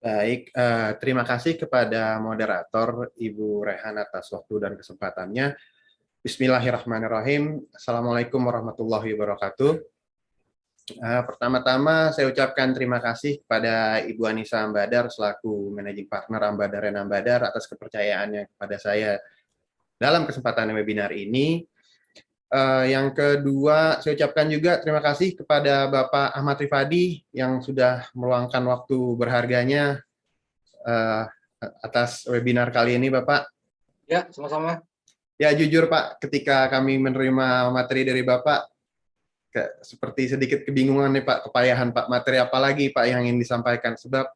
Baik, terima kasih kepada moderator Ibu Rehan atas waktu dan kesempatannya. Bismillahirrahmanirrahim. Assalamualaikum warahmatullahi wabarakatuh. Pertama-tama saya ucapkan terima kasih kepada Ibu Anissa Ambadar selaku Managing Partner Ambadar dan Ambadar atas kepercayaannya kepada saya dalam kesempatan webinar ini. Yang kedua, saya ucapkan juga terima kasih kepada Bapak Ahmad Rifadi yang sudah meluangkan waktu berharganya atas webinar kali ini, Bapak. Ya, sama-sama. Ya, jujur Pak, ketika kami menerima materi dari Bapak, seperti sedikit kebingungan nih Pak, kepayahan Pak, materi apa lagi Pak yang ingin disampaikan, sebab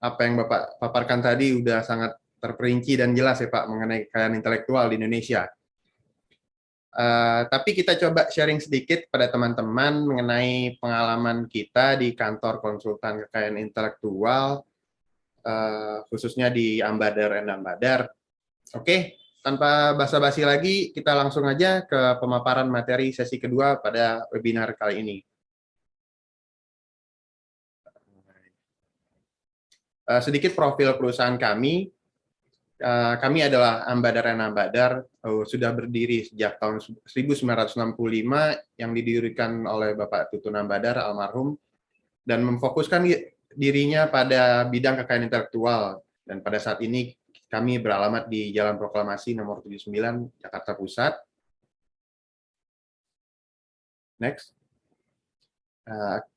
apa yang Bapak paparkan tadi udah sangat terperinci dan jelas ya Pak mengenai kekayaan intelektual di Indonesia. Tapi kita coba sharing sedikit pada teman-teman mengenai pengalaman kita di kantor konsultan kekayaan intelektual, khususnya di Ambadar and Ambadar. Oke, tanpa basa-basi lagi, kita langsung aja ke pemaparan materi sesi kedua pada webinar kali ini. Sedikit profil perusahaan kami. Kami adalah Ambadar and Ambadar, sudah berdiri sejak tahun 1965 yang didirikan oleh Bapak Tutun Ambadar almarhum dan memfokuskan dirinya pada bidang kekayaan intelektual, dan pada saat ini kami beralamat di Jalan Proklamasi nomor 79 Jakarta Pusat. Next.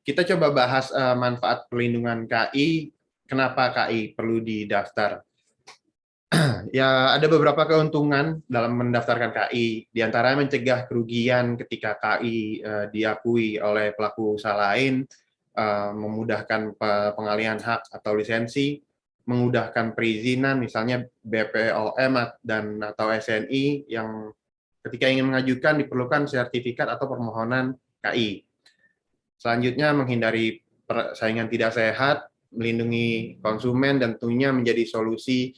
Kita coba bahas manfaat perlindungan KI, kenapa KI perlu didaftar. Ya, ada beberapa keuntungan dalam mendaftarkan KI, diantaranya mencegah kerugian ketika KI diakui oleh pelaku usaha lain, memudahkan pengalihan hak atau lisensi, memudahkan perizinan, misalnya BPOM dan atau SNI yang ketika ingin mengajukan diperlukan sertifikat atau permohonan KI. Selanjutnya, menghindari persaingan tidak sehat, melindungi konsumen, dan tentunya menjadi solusi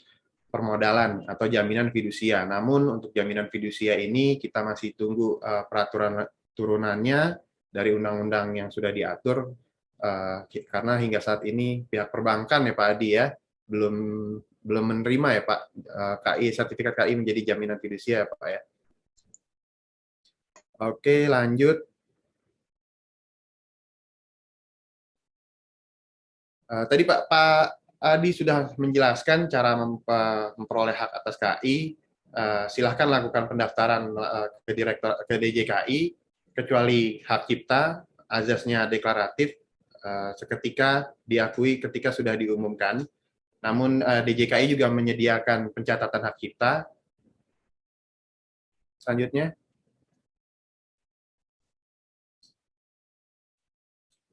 permodalan atau jaminan fidusia. Namun untuk jaminan fidusia ini kita masih tunggu peraturan turunannya dari undang-undang yang sudah diatur, karena hingga saat ini pihak perbankan ya Pak Adi ya belum menerima ya Pak KI, sertifikat KI menjadi jaminan fidusia ya Pak ya. Oke, lanjut. Tadi Pak Adi sudah menjelaskan cara memperoleh hak atas KI. Silahkan lakukan pendaftaran ke DJKI, kecuali hak cipta, azasnya deklaratif, seketika diakui ketika sudah diumumkan. Namun DJKI juga menyediakan pencatatan hak cipta. Selanjutnya.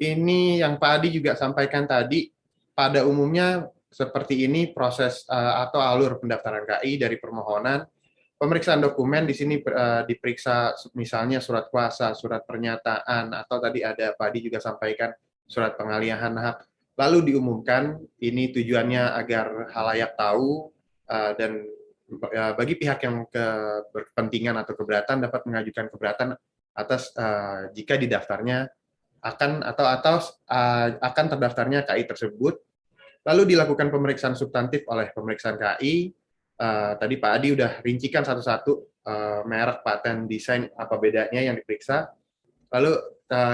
Ini yang Pak Adi juga sampaikan tadi, pada umumnya seperti ini proses atau alur pendaftaran KI dari permohonan, pemeriksaan dokumen di sini diperiksa misalnya surat kuasa, surat pernyataan, atau tadi ada Pak Adi juga sampaikan surat pengalihan hak, lalu diumumkan. Ini tujuannya agar halayak tahu dan bagi pihak yang berkepentingan atau keberatan dapat mengajukan keberatan atas jika didaftarnya akan terdaftarnya KI tersebut. Lalu dilakukan pemeriksaan substantif oleh pemeriksaan KI. Tadi Pak Adi udah rincikan satu-satu merek, paten, desain, apa bedanya yang diperiksa. Lalu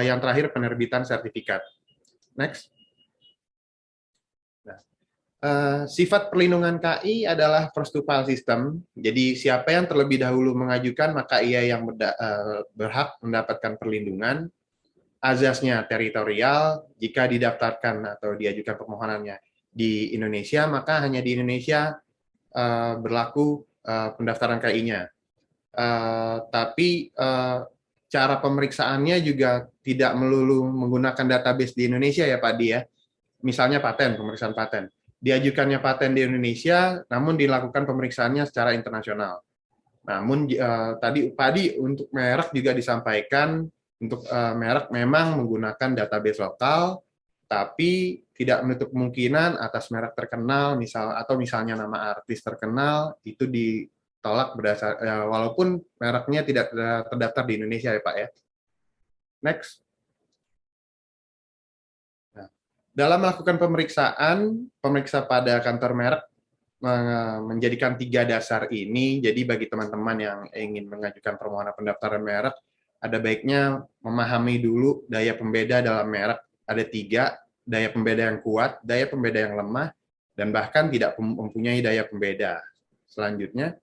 yang terakhir penerbitan sertifikat. Next. Nah, sifat perlindungan KI adalah first to file system. Jadi siapa yang terlebih dahulu mengajukan maka ia yang berhak mendapatkan perlindungan. Azasnya teritorial, jika didaftarkan atau diajukan permohonannya di Indonesia, maka hanya di Indonesia berlaku pendaftaran KI-nya. Tapi cara pemeriksaannya juga tidak melulu menggunakan database di Indonesia ya Pak Di ya. Misalnya paten, pemeriksaan paten. Diajukannya paten di Indonesia, namun dilakukan pemeriksaannya secara internasional. Namun tadi Pak Di untuk merek juga disampaikan, untuk merek memang menggunakan database lokal, tapi tidak menutup kemungkinan atas merek terkenal, misalnya nama artis terkenal itu ditolak berdasar walaupun mereknya tidak terdaftar di Indonesia ya Pak ya. Next. Nah, Dalam melakukan pemeriksaan, pemeriksa pada kantor merek menjadikan 3 dasar ini. Jadi bagi teman-teman yang ingin mengajukan permohonan pendaftaran merek, ada baiknya memahami dulu daya pembeda dalam merek. Ada 3, daya pembeda yang kuat, daya pembeda yang lemah, dan bahkan tidak mempunyai daya pembeda. Selanjutnya,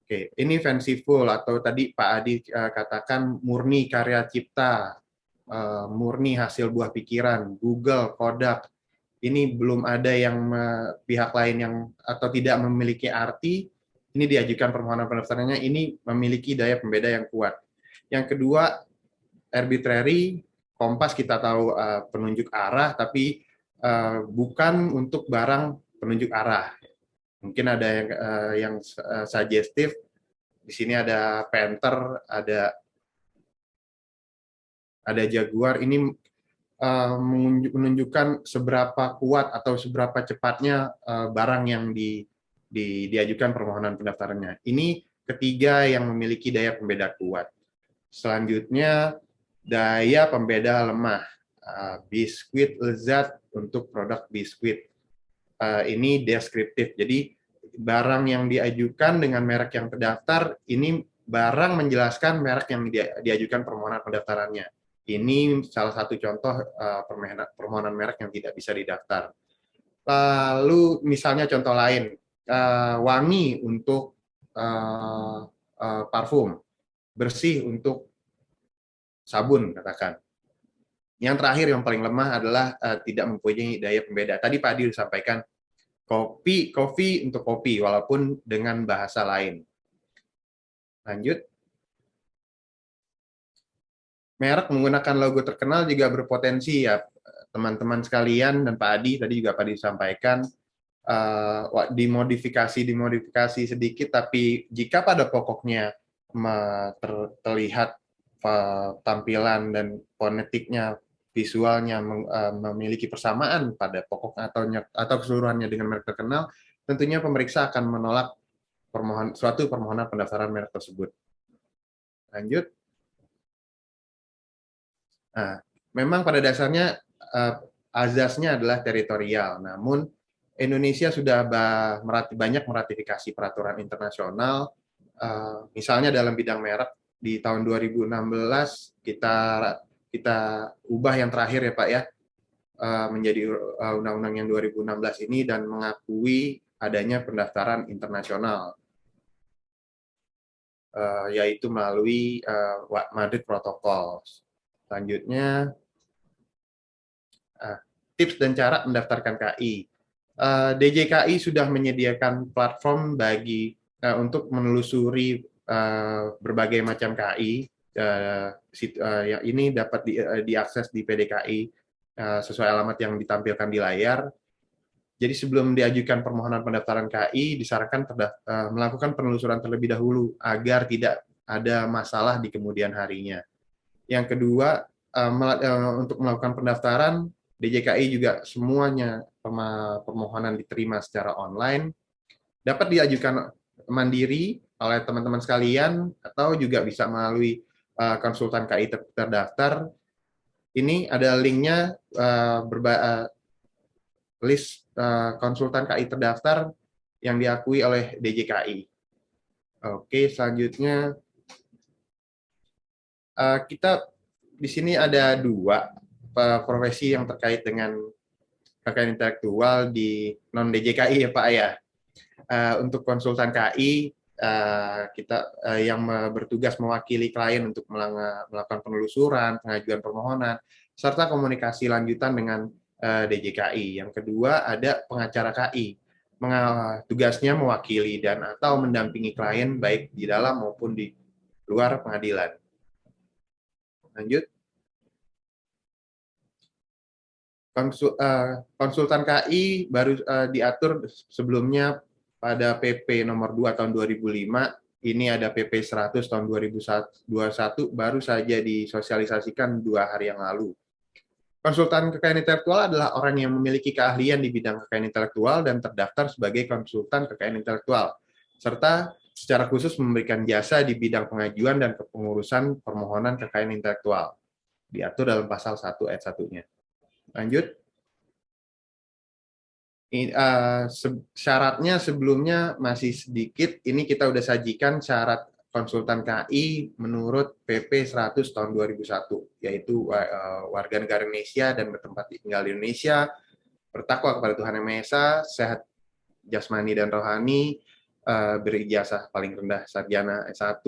oke, ini fanciful atau tadi Pak Adi katakan murni karya cipta, murni hasil buah pikiran, Google, Kodak. Ini belum ada yang pihak lain yang atau tidak memiliki arti, ini diajukan permohonan pendaftarannya, ini memiliki daya pembeda yang kuat. Yang kedua, arbitrary, kompas kita tahu penunjuk arah, tapi bukan untuk barang penunjuk arah. Mungkin ada yang suggestif, di sini ada Panther, ada Jaguar, ini menunjukkan seberapa kuat atau seberapa cepatnya barang yang diajukan permohonan pendaftarannya. Ini ketiga yang memiliki daya pembeda kuat. Selanjutnya, daya pembeda lemah. Biskuit lezat untuk produk biskuit. Ini deskriptif. Jadi, barang yang diajukan dengan merek yang terdaftar, ini barang menjelaskan merek yang diajukan permohonan pendaftarannya. Ini salah satu contoh permohonan merek yang tidak bisa didaftar. Lalu misalnya contoh lain, wangi untuk parfum, bersih untuk sabun katakan. Yang terakhir yang paling lemah adalah tidak mempunyai daya pembeda. Tadi Pak Adi sampaikan kopi untuk kopi walaupun dengan bahasa lain. Lanjut. Merek menggunakan logo terkenal juga berpotensi ya teman-teman sekalian dan Pak Adi tadi juga Pak Adi sampaikan dimodifikasi sedikit, tapi jika pada pokoknya terlihat tampilan dan fonetiknya, visualnya memiliki persamaan pada pokoknya atau keseluruhannya dengan merek terkenal, tentunya pemeriksa akan menolak suatu permohonan pendaftaran merek tersebut. Lanjut. Nah, memang pada dasarnya azasnya adalah teritorial, namun Indonesia sudah banyak meratifikasi peraturan internasional, misalnya dalam bidang merek di tahun 2016 kita ubah yang terakhir ya Pak ya, menjadi undang-undang yang 2016 ini dan mengakui adanya pendaftaran internasional, yaitu melalui Madrid Protocol. Selanjutnya, tips dan cara mendaftarkan KI. DJKI sudah menyediakan platform untuk menelusuri berbagai macam KI. Ini dapat diakses di PDKI sesuai alamat yang ditampilkan di layar. Jadi sebelum diajukan permohonan pendaftaran KI, disarankan melakukan penelusuran terlebih dahulu agar tidak ada masalah di kemudian harinya. Yang kedua, untuk melakukan pendaftaran, DJKI juga semuanya permohonan diterima secara online, dapat diajukan mandiri oleh teman-teman sekalian, atau juga bisa melalui konsultan KI terdaftar. Ini ada linknya, list konsultan KI terdaftar yang diakui oleh DJKI. Oke, selanjutnya kita di sini ada 2 profesi yang terkait dengan kekayaan intelektual di non DJKI ya Pak ya. Untuk konsultan KI kita yang bertugas mewakili klien untuk melakukan penelusuran, pengajuan permohonan, serta komunikasi lanjutan dengan DJKI. Yang kedua ada pengacara KI, tugasnya mewakili dan atau mendampingi klien baik di dalam maupun di luar pengadilan. Lanjut. Konsultan KI baru diatur sebelumnya pada PP nomor 2 tahun 2005, ini ada PP 100 tahun 2021, baru saja disosialisasikan 2 hari yang lalu. Konsultan kekayaan intelektual adalah orang yang memiliki keahlian di bidang kekayaan intelektual dan terdaftar sebagai konsultan kekayaan intelektual, serta secara khusus memberikan jasa di bidang pengajuan dan kepengurusan permohonan kekayaan intelektual, diatur dalam pasal 1 ayat 1-nya. Lanjut. Syaratnya sebelumnya masih sedikit. Ini kita udah sajikan syarat konsultan KI menurut PP 100 tahun 2001, yaitu warga negara Indonesia dan bertempat tinggal di Indonesia, bertakwa kepada Tuhan Yang Maha Esa, sehat jasmani dan rohani, berijazah paling rendah sarjana S1,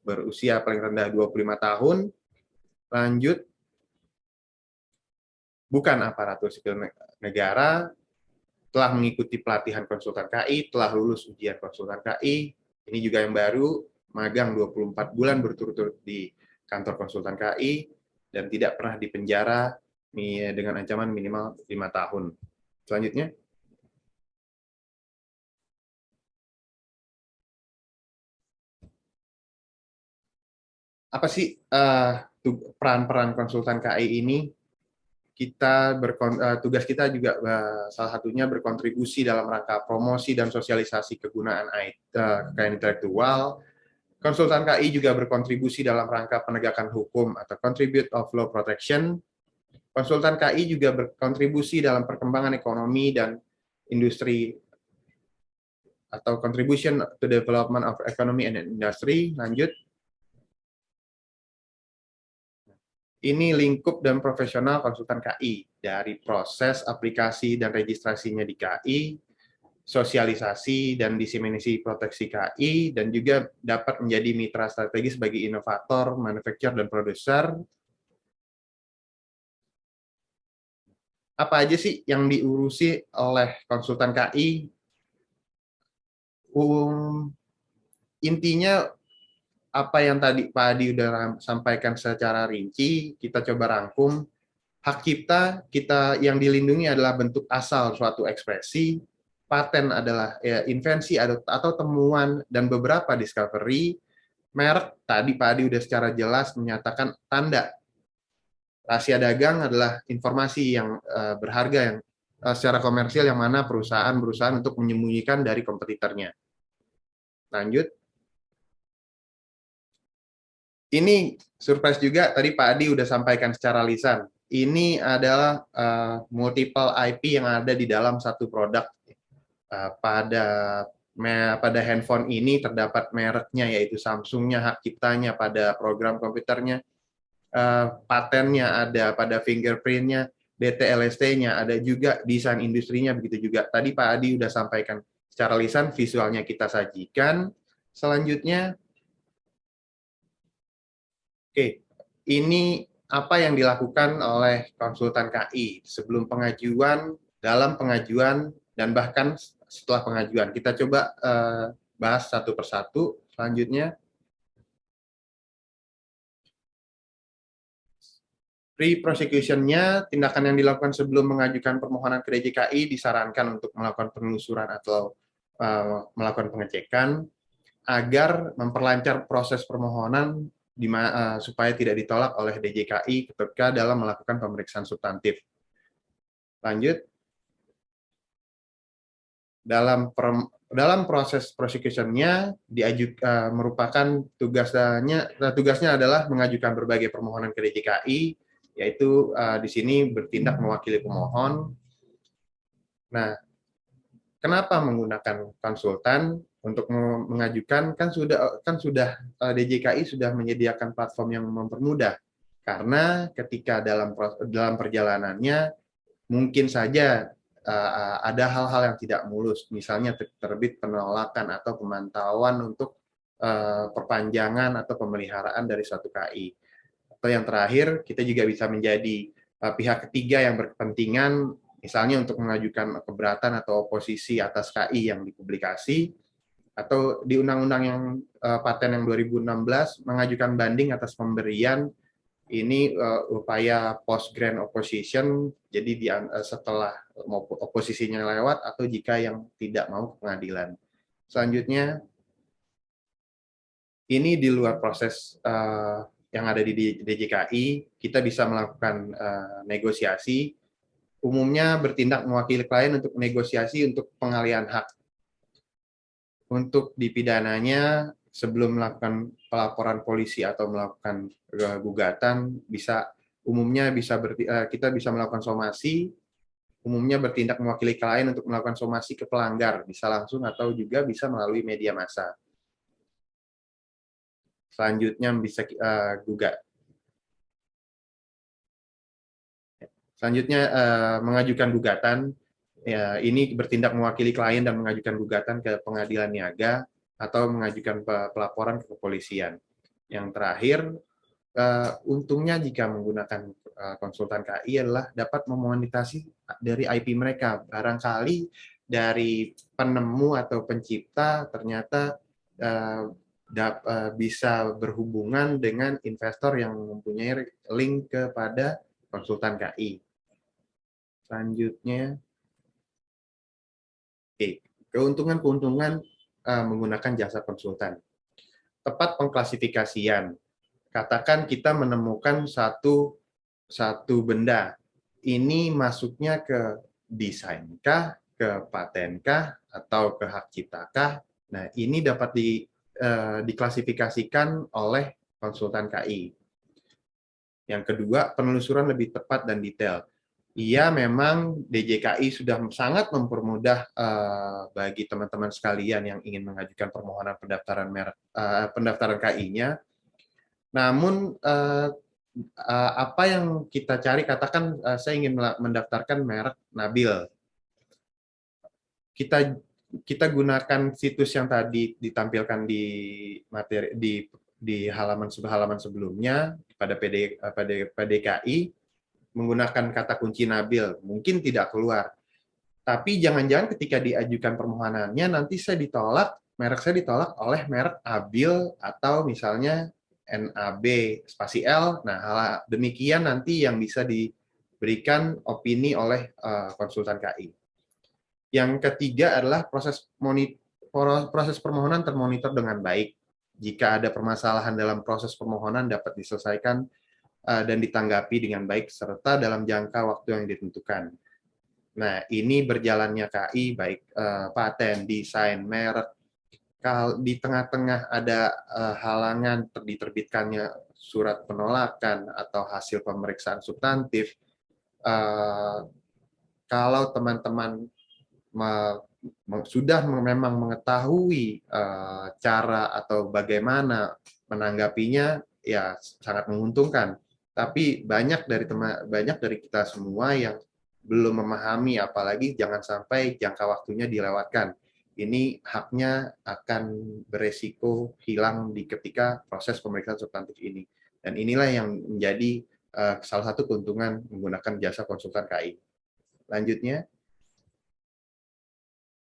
berusia paling rendah 25 tahun, lanjut, bukan aparatur sipil negara, telah mengikuti pelatihan konsultan KI, telah lulus ujian konsultan KI, ini juga yang baru, magang 24 bulan berturut-turut di kantor konsultan KI, dan tidak pernah dipenjara dengan ancaman minimal 5 tahun. Selanjutnya. Apa sih peran-peran konsultan KI ini? Tugas kita juga salah satunya berkontribusi dalam rangka promosi dan sosialisasi kegunaan kekayaan intelektual. Konsultan KI juga berkontribusi dalam rangka penegakan hukum atau contribute of law protection. Konsultan KI juga berkontribusi dalam perkembangan ekonomi dan industri atau contribution to development of economy and industry. Lanjut. Ini lingkup dan profesional konsultan KI, dari proses aplikasi dan registrasinya di KI, sosialisasi dan diseminasi proteksi KI, dan juga dapat menjadi mitra strategis bagi inovator, manufacturer, dan produser. Apa aja sih yang diurusi oleh konsultan KI? Intinya apa yang tadi Pak Adi udah sampaikan secara rinci, kita coba rangkum. Hak kita yang dilindungi adalah bentuk asal suatu ekspresi, paten adalah invensi atau temuan dan beberapa discovery, merek tadi Pak Adi udah secara jelas menyatakan tanda. Rahasia dagang adalah informasi yang berharga yang secara komersial yang mana perusahaan berusaha untuk menyembunyikan dari kompetitornya. Lanjut. Ini surprise juga, tadi Pak Adi udah sampaikan secara lisan. Ini adalah multiple IP yang ada di dalam satu produk. Pada handphone ini terdapat mereknya, yaitu Samsungnya, hak ciptanya pada program komputernya, patennya ada pada fingerprintnya, DTLST-nya ada juga, desain industrinya begitu juga. Tadi Pak Adi udah sampaikan secara lisan, visualnya kita sajikan. Selanjutnya, oke, ini apa yang dilakukan oleh konsultan KI sebelum pengajuan, dalam pengajuan, dan bahkan setelah pengajuan. Kita coba bahas satu persatu. Selanjutnya, pre-prosecution-nya, tindakan yang dilakukan sebelum mengajukan permohonan ke DJKI disarankan untuk melakukan penelusuran atau melakukan pengecekan agar memperlancar proses permohonan supaya tidak ditolak oleh DJKI ketika dalam melakukan pemeriksaan substantif. Lanjut. Dalam proses prosecution-nya merupakan tugasnya adalah mengajukan berbagai permohonan ke DJKI, yaitu di sini bertindak mewakili pemohon. Nah, kenapa menggunakan konsultan untuk mengajukan? Kan sudah DJKI sudah menyediakan platform yang mempermudah, karena ketika dalam perjalanannya mungkin saja ada hal-hal yang tidak mulus, misalnya terbit penolakan atau pemantauan untuk perpanjangan atau pemeliharaan dari suatu KI. Atau yang terakhir, kita juga bisa menjadi pihak ketiga yang berkepentingan, misalnya untuk mengajukan keberatan atau oposisi atas KI yang dipublikasi, atau di Undang-Undang yang Paten yang 2016 mengajukan banding atas pemberian. Ini upaya post grant opposition, jadi setelah oposisinya lewat atau jika yang tidak mau ke pengadilan. Selanjutnya, ini di luar proses yang ada di DJKI, kita bisa melakukan negosiasi, umumnya bertindak mewakili klien untuk negosiasi untuk pengalihan hak. Untuk dipidananya, sebelum melakukan pelaporan polisi atau melakukan gugatan, bisa Umumnya kita bisa melakukan somasi, umumnya bertindak mewakili klien untuk melakukan somasi ke pelanggar, bisa langsung atau juga bisa melalui media massa. Selanjutnya bisa gugat. Selanjutnya mengajukan gugatan. Ya, ini bertindak mewakili klien dan mengajukan gugatan ke pengadilan niaga atau mengajukan pelaporan ke kepolisian. Yang terakhir, untungnya jika menggunakan konsultan KI adalah dapat memonetasi dari IP mereka. Barangkali dari penemu atau pencipta ternyata bisa berhubungan dengan investor yang mempunyai link kepada konsultan KI. Selanjutnya, keuntungan-keuntungan menggunakan jasa konsultan. Tepat pengklasifikasian. Katakan kita menemukan satu benda. Ini masuknya ke desainkah, ke patenkah, atau ke hak ciptakah? Nah, ini dapat diklasifikasikan oleh konsultan KI. Yang kedua, penelusuran lebih tepat dan detail. Iya, memang DJKI sudah sangat mempermudah bagi teman-teman sekalian yang ingin mengajukan permohonan pendaftaran KI-nya. Namun apa yang kita cari, katakan saya ingin mendaftarkan merek Nabil. Kita gunakan situs yang tadi ditampilkan di materi di halaman sebelumnya pada PDKI, menggunakan kata kunci Nabil, mungkin tidak keluar. Tapi jangan-jangan ketika diajukan permohonannya nanti merek saya ditolak oleh merek Abil atau misalnya NAB spasi L. Nah, hal demikian nanti yang bisa diberikan opini oleh konsultan KI. Yang ketiga adalah proses permohonan termonitor dengan baik. Jika ada permasalahan dalam proses permohonan dapat diselesaikan dan ditanggapi dengan baik serta dalam jangka waktu yang ditentukan. Nah, ini berjalannya KI baik paten, desain, merek. Kalau di tengah-tengah ada halangan diterbitkannya surat penolakan atau hasil pemeriksaan substantif, kalau teman-teman sudah memang mengetahui cara atau bagaimana menanggapinya, ya sangat menguntungkan. Tapi banyak dari kita semua yang belum memahami, apalagi jangan sampai jangka waktunya dilewatkan. Ini haknya akan beresiko hilang ketika proses pemeriksaan substantif ini. Dan inilah yang menjadi salah satu keuntungan menggunakan jasa konsultan KI. Lanjutnya,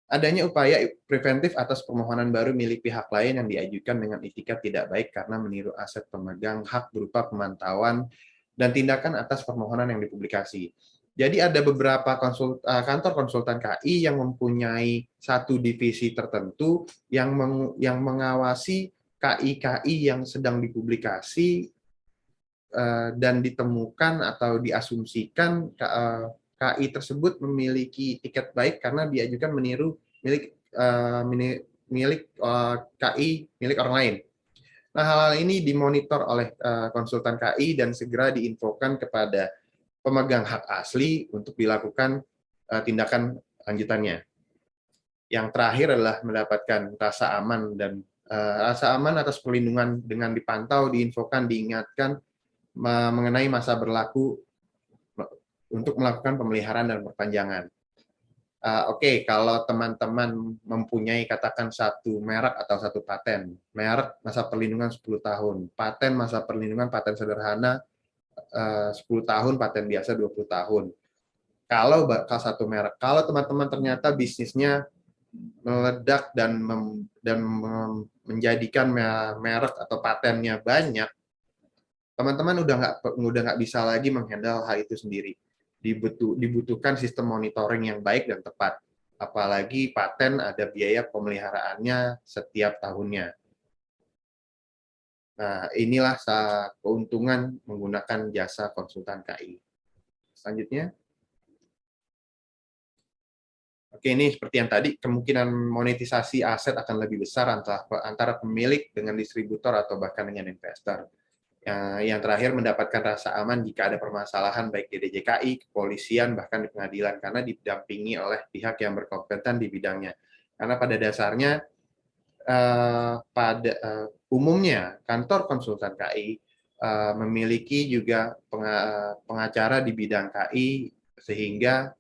adanya upaya preventif atas permohonan baru milik pihak lain yang diajukan dengan itikat tidak baik karena meniru aset pemegang hak berupa pemantauan dan tindakan atas permohonan yang dipublikasi. Jadi ada beberapa kantor konsultan KI yang mempunyai satu divisi tertentu yang mengawasi KI-KI yang sedang dipublikasi dan ditemukan atau diasumsikan KI tersebut memiliki tiket baik karena diajukan meniru milik KI milik orang lain. Nah, hal-hal ini dimonitor oleh konsultan KI dan segera diinfokan kepada pemegang hak asli untuk dilakukan tindakan lanjutannya. Yang terakhir adalah mendapatkan rasa aman atas perlindungan dengan dipantau, diinfokan, diingatkan mengenai masa berlaku untuk melakukan pemeliharaan dan perpanjangan. Oke, kalau teman-teman mempunyai katakan satu merek atau satu paten, merek masa perlindungan 10 tahun, paten masa perlindungan paten sederhana 10 tahun, paten biasa 20 tahun. Kalau satu merek, kalau teman-teman ternyata bisnisnya meledak dan menjadikan merek atau patennya banyak, teman-teman udah nggak bisa lagi menghandle hal itu sendiri. Dibutuhkan sistem monitoring yang baik dan tepat. Apalagi paten ada biaya pemeliharaannya setiap tahunnya. Nah, inilah keuntungan menggunakan jasa konsultan KI. Selanjutnya. Oke, ini seperti yang tadi, kemungkinan monetisasi aset akan lebih besar antara pemilik dengan distributor atau bahkan dengan investor. Yang terakhir, mendapatkan rasa aman jika ada permasalahan baik di DJKI, kepolisian, bahkan di pengadilan, karena didampingi oleh pihak yang berkompeten di bidangnya. Karena pada dasarnya umumnya kantor konsultan KI memiliki juga pengacara di bidang KI, sehingga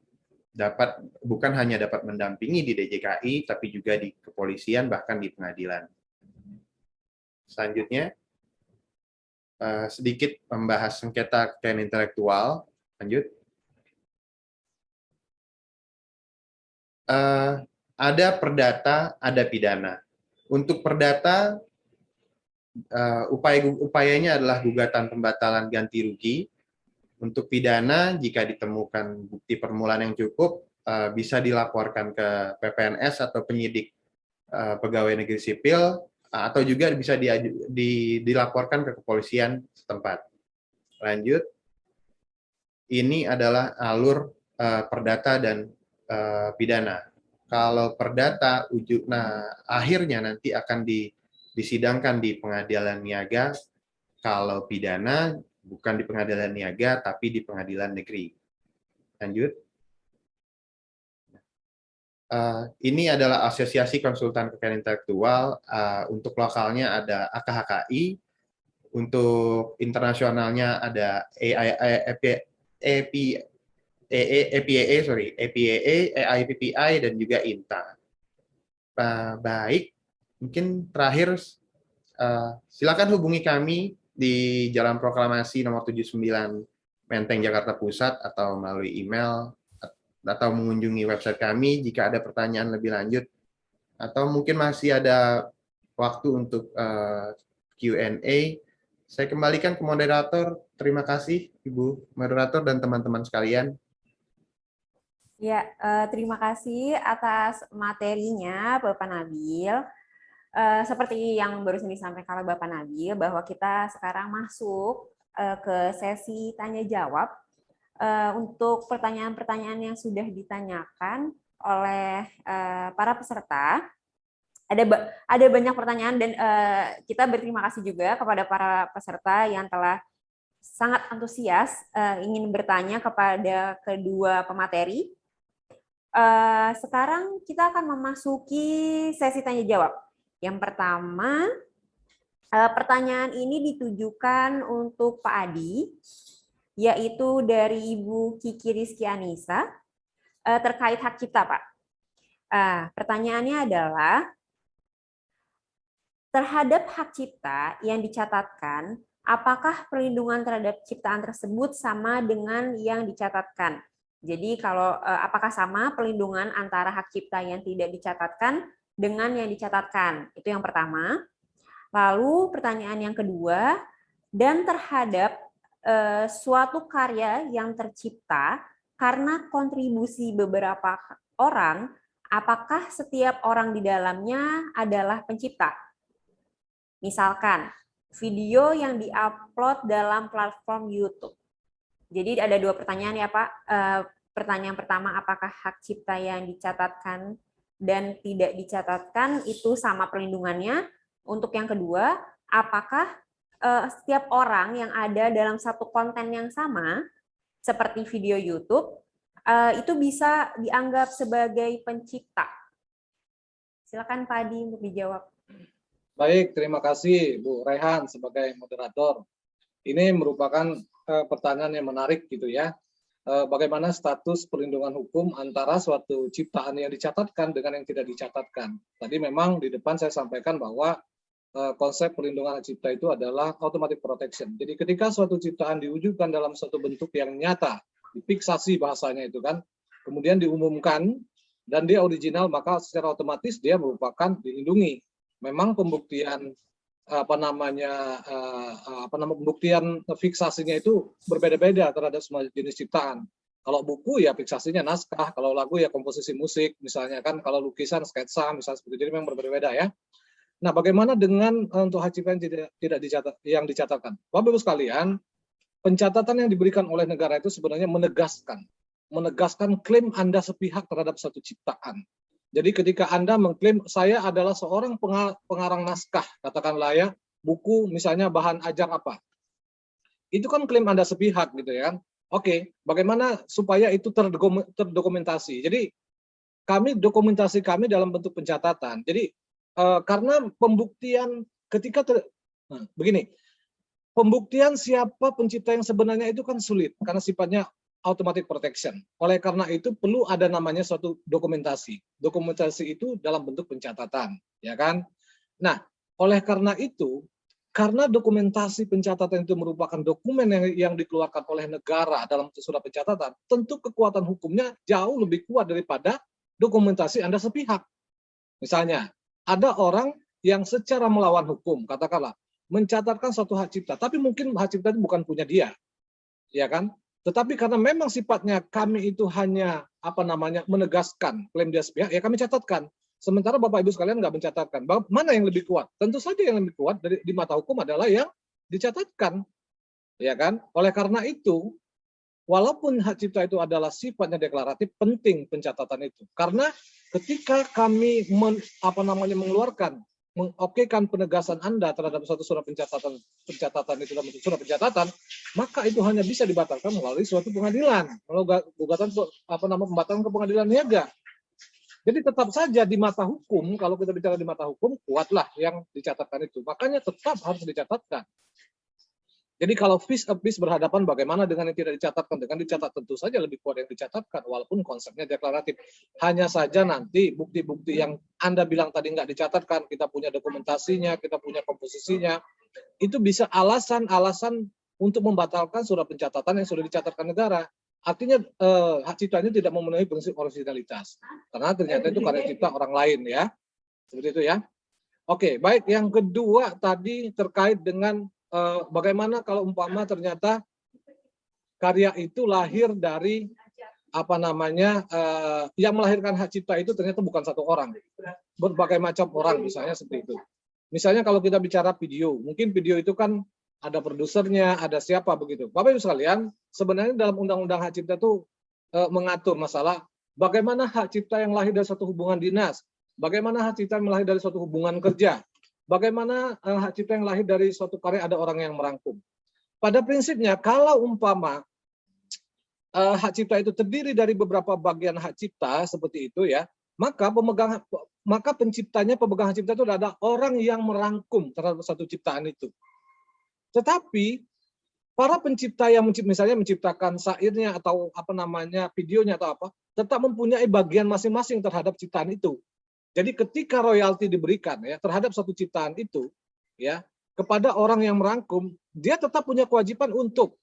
bukan hanya dapat mendampingi di DJKI, tapi juga di kepolisian, bahkan di pengadilan. Selanjutnya, sedikit membahas sengketa kekayaan intelektual. Lanjut. Ada perdata, ada pidana. Untuk perdata, upayanya adalah gugatan pembatalan ganti rugi. Untuk pidana, jika ditemukan bukti permulaan yang cukup, bisa dilaporkan ke PPNS atau penyidik pegawai negeri sipil, atau juga bisa dilaporkan ke kepolisian setempat. Lanjut. Ini adalah alur perdata dan pidana. Kalau perdata, akhirnya nanti akan disidangkan di pengadilan niaga. Kalau pidana, bukan di pengadilan niaga, tapi di pengadilan negeri. Lanjut. Ini adalah Asosiasi Konsultan Kekayaan Intelektual. Untuk lokalnya ada AKHKI. Untuk internasionalnya ada AIPPI, dan juga INTA. Baik, mungkin terakhir silakan hubungi kami di Jalan Proklamasi nomor 79 Menteng, Jakarta Pusat, atau melalui email, atau mengunjungi website kami jika ada pertanyaan lebih lanjut, atau mungkin masih ada waktu untuk Q&A. Saya kembalikan ke moderator. Terima kasih, Ibu moderator dan teman-teman sekalian. Ya, terima kasih atas materinya, Bapak Nabil. Seperti yang barusan disampaikan oleh Bapak Nabil, bahwa kita sekarang masuk ke sesi tanya-jawab untuk pertanyaan-pertanyaan yang sudah ditanyakan oleh para peserta. Ada banyak pertanyaan, dan kita berterima kasih juga kepada para peserta yang telah sangat antusias ingin bertanya kepada kedua pemateri. Sekarang kita akan memasuki sesi tanya-jawab. Yang pertama, pertanyaan ini ditujukan untuk Pak Adi, yaitu dari Ibu Kiki Rizky Anissa, terkait hak cipta, Pak. Pertanyaannya adalah, terhadap hak cipta yang dicatatkan, apakah perlindungan terhadap ciptaan tersebut sama dengan yang dicatatkan? Jadi kalau apakah sama perlindungan antara hak cipta yang tidak dicatatkan dengan yang dicatatkan? Itu yang pertama. Lalu pertanyaan yang kedua, dan terhadap suatu karya yang tercipta karena kontribusi beberapa orang, apakah setiap orang di dalamnya adalah pencipta? Misalkan, video yang diupload dalam platform YouTube. Jadi ada dua pertanyaan ya Pak. Pertanyaan pertama, apakah hak cipta yang dicatatkan dan tidak dicatatkan itu sama perlindungannya? Untuk yang kedua, apakah setiap orang yang ada dalam satu konten yang sama, seperti video YouTube, itu bisa dianggap sebagai pencipta? Silakan Pak Adi untuk dijawab. Baik, terima kasih Bu Rehan sebagai moderator. Ini merupakan pertanyaan yang menarik gitu ya. Bagaimana status perlindungan hukum antara suatu ciptaan yang dicatatkan dengan yang tidak dicatatkan. Tadi memang di depan saya sampaikan bahwa konsep perlindungan hak cipta itu adalah automatic protection. Jadi ketika suatu ciptaan diwujudkan dalam suatu bentuk yang nyata, difiksasi bahasanya itu kan, kemudian diumumkan dan dia original, maka secara otomatis dia merupakan dilindungi. Memang pembuktian pembuktian fiksasinya itu berbeda-beda terhadap semua jenis ciptaan. Kalau buku ya fiksasinya naskah, kalau lagu ya komposisi musik, misalnya kan, kalau lukisan sketsa, misalnya seperti itu, jadi memang berbeda ya. Nah, bagaimana dengan untuk hak cipta yang dicatatkan? Bapak Ibu sekalian, pencatatan yang diberikan oleh negara itu sebenarnya menegaskan klaim Anda sepihak terhadap satu ciptaan. Jadi ketika Anda mengklaim saya adalah seorang pengarang naskah, katakanlah ya, buku misalnya bahan ajar apa, itu kan klaim Anda sepihak gitu ya kan. Oke, bagaimana supaya itu terdokumentasi. Jadi dokumentasi kami dalam bentuk pencatatan. Jadi karena pembuktian begini, pembuktian siapa pencipta yang sebenarnya itu kan sulit karena sifatnya automatic protection. Oleh karena itu perlu ada namanya suatu dokumentasi. Dokumentasi itu dalam bentuk pencatatan, ya kan? Nah, oleh karena itu, karena dokumentasi pencatatan itu merupakan dokumen yang dikeluarkan oleh negara dalam surat pencatatan, tentu kekuatan hukumnya jauh lebih kuat daripada dokumentasi Anda sepihak. Misalnya, ada orang yang secara melawan hukum, katakanlah, mencatatkan suatu hak cipta, tapi mungkin hak cipta itu bukan punya dia, ya kan? Tetapi karena memang sifatnya kami itu hanya menegaskan klaim dia sepihak, ya kami catatkan. Sementara Bapak Ibu sekalian nggak mencatatkan. Mana yang lebih kuat? Tentu saja yang lebih kuat di mata hukum adalah yang dicatatkan, ya kan? Oleh karena itu, walaupun hak cipta itu adalah sifatnya deklaratif, penting pencatatan itu. Karena ketika kami mengeluarkan, mengokekan penegasan Anda terhadap suatu surat pencatatan itu dalam bentuk surat pencatatan, maka itu hanya bisa dibatalkan melalui suatu pengadilan, melalui gugatan pembatalan ke pengadilan niaga. Jadi tetap saja di mata hukum, kalau kita bicara di mata hukum, kuatlah yang dicatatkan itu. Makanya tetap harus dicatatkan. Jadi kalau face a face berhadapan bagaimana dengan yang tidak dicatatkan? Dengan dicatat tentu saja lebih kuat yang dicatatkan, walaupun konsepnya deklaratif. Hanya saja nanti bukti-bukti yang Anda bilang tadi nggak dicatatkan, kita punya dokumentasinya, kita punya komposisinya, itu bisa alasan-alasan untuk membatalkan surat pencatatan yang sudah dicatatkan negara. Artinya hak ciptanya tidak memenuhi prinsip originalitas. Karena ternyata itu karya cipta orang lain ya. Seperti itu ya. Oke, baik. Yang kedua tadi terkait dengan bagaimana kalau umpama ternyata karya itu lahir dari yang melahirkan hak cipta itu ternyata bukan satu orang, berbagai macam orang, misalnya seperti itu. Misalnya kalau kita bicara video, mungkin video itu kan ada produsernya, ada siapa begitu. Bapak Ibu sekalian, sebenarnya dalam Undang-Undang Hak Cipta itu mengatur masalah bagaimana hak cipta yang lahir dari suatu hubungan dinas, bagaimana hak cipta yang lahir dari suatu hubungan kerja, bagaimana hak cipta yang lahir dari suatu karya ada orang yang merangkum. Pada prinsipnya, kalau umpama hak cipta itu terdiri dari beberapa bagian hak cipta seperti itu ya, maka penciptanya, pemegang hak cipta itu adalah orang yang merangkum terhadap satu ciptaan itu. Tetapi para pencipta yang misalnya menciptakan syairnya atau videonya atau apa, tetap mempunyai bagian masing-masing terhadap ciptaan itu. Jadi ketika royalti diberikan ya terhadap satu ciptaan itu ya kepada orang yang merangkum, dia tetap punya kewajiban untuk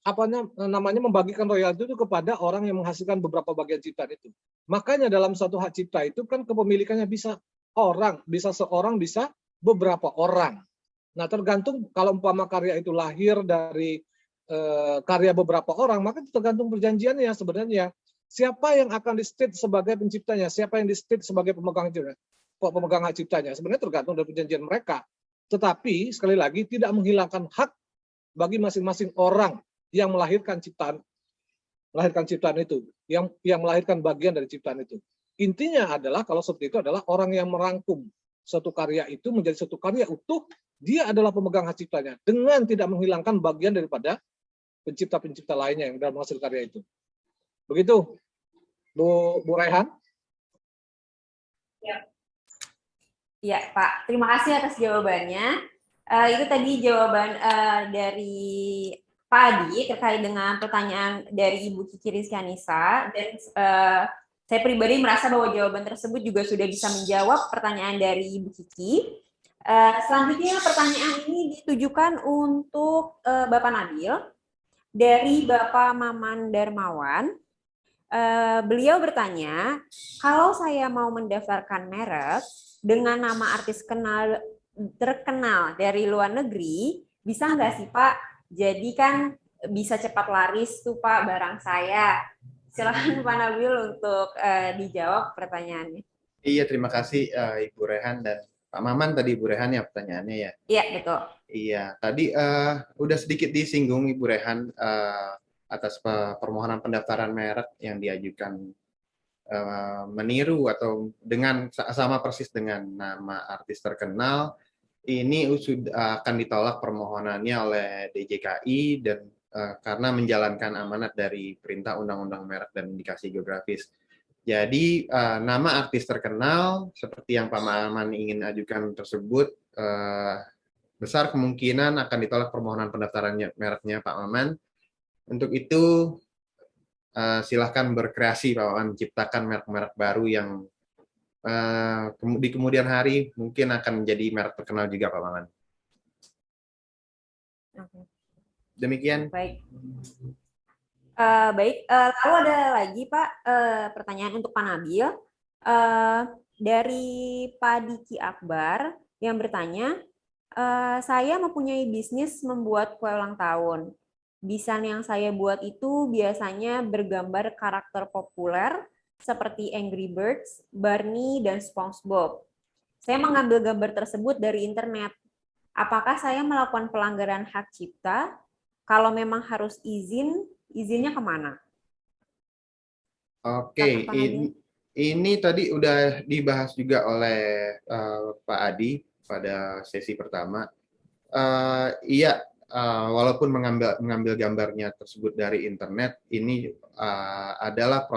membagikan royalti itu kepada orang yang menghasilkan beberapa bagian ciptaan itu. Makanya dalam satu hak cipta itu kan kepemilikannya bisa seorang, bisa beberapa orang. Nah, tergantung kalau umpama karya itu lahir dari karya beberapa orang, maka tergantung perjanjiannya sebenarnya. Siapa yang akan di-state sebagai penciptanya, siapa yang di-state sebagai pemegang hak ciptanya, sebenarnya tergantung dari perjanjian mereka. Tetapi sekali lagi tidak menghilangkan hak bagi masing-masing orang yang melahirkan ciptaan itu, yang melahirkan bagian dari ciptaan itu. Intinya adalah kalau seperti itu adalah orang yang merangkum suatu karya itu menjadi suatu karya utuh, dia adalah pemegang hak ciptanya dengan tidak menghilangkan bagian daripada pencipta-pencipta lainnya yang dalam menghasil karya itu. Begitu, Bu Raihan. Ya, Pak. Terima kasih atas jawabannya. Itu tadi jawaban dari Pak Adi terkait dengan pertanyaan dari Ibu Kiki Rizkyanisa, dan saya pribadi merasa bahwa jawaban tersebut juga sudah bisa menjawab pertanyaan dari Ibu Kiki. Selanjutnya pertanyaan ini ditujukan untuk Bapak Nabil dari Bapak Maman Darmawan. Beliau bertanya, kalau saya mau mendaftarkan merek dengan nama artis terkenal dari luar negeri, bisa nggak sih Pak? Jadi kan bisa cepat laris tuh Pak barang saya. Silakan Pak Nabil untuk dijawab pertanyaannya. Iya, terima kasih Ibu Rehan dan Pak Maman tadi, Ibu Rehan ya pertanyaannya ya. Iya, betul. Iya, tadi udah sedikit disinggung Ibu Rehan atas permohonan pendaftaran merek yang diajukan meniru atau dengan sama persis dengan nama artis terkenal ini sudah akan ditolak permohonannya oleh DJKI dan karena menjalankan amanat dari Perintah Undang-Undang Merek dan Indikasi Geografis. Jadi nama artis terkenal seperti yang Pak Maman ingin ajukan tersebut besar kemungkinan akan ditolak permohonan pendaftarannya mereknya Pak Maman. Untuk itu silahkan berkreasi Pak Maman, menciptakan merek-merek baru yang di kemudian hari mungkin akan menjadi merek terkenal juga Pak Maman. Oke. Demikian. Baik. Baik, lalu ada lagi Pak pertanyaan untuk Pak Nabil dari Pak Diki Akbar yang bertanya, saya mempunyai bisnis membuat kue ulang tahun. Desain yang saya buat itu biasanya bergambar karakter populer seperti Angry Birds, Barney, dan SpongeBob. Saya mengambil gambar tersebut dari internet. Apakah saya melakukan pelanggaran hak cipta? Kalau memang harus izinnya kemana? Oke, ini tadi udah dibahas juga oleh Pak Adi pada sesi pertama. Iya, walaupun mengambil gambarnya tersebut dari internet, ini adalah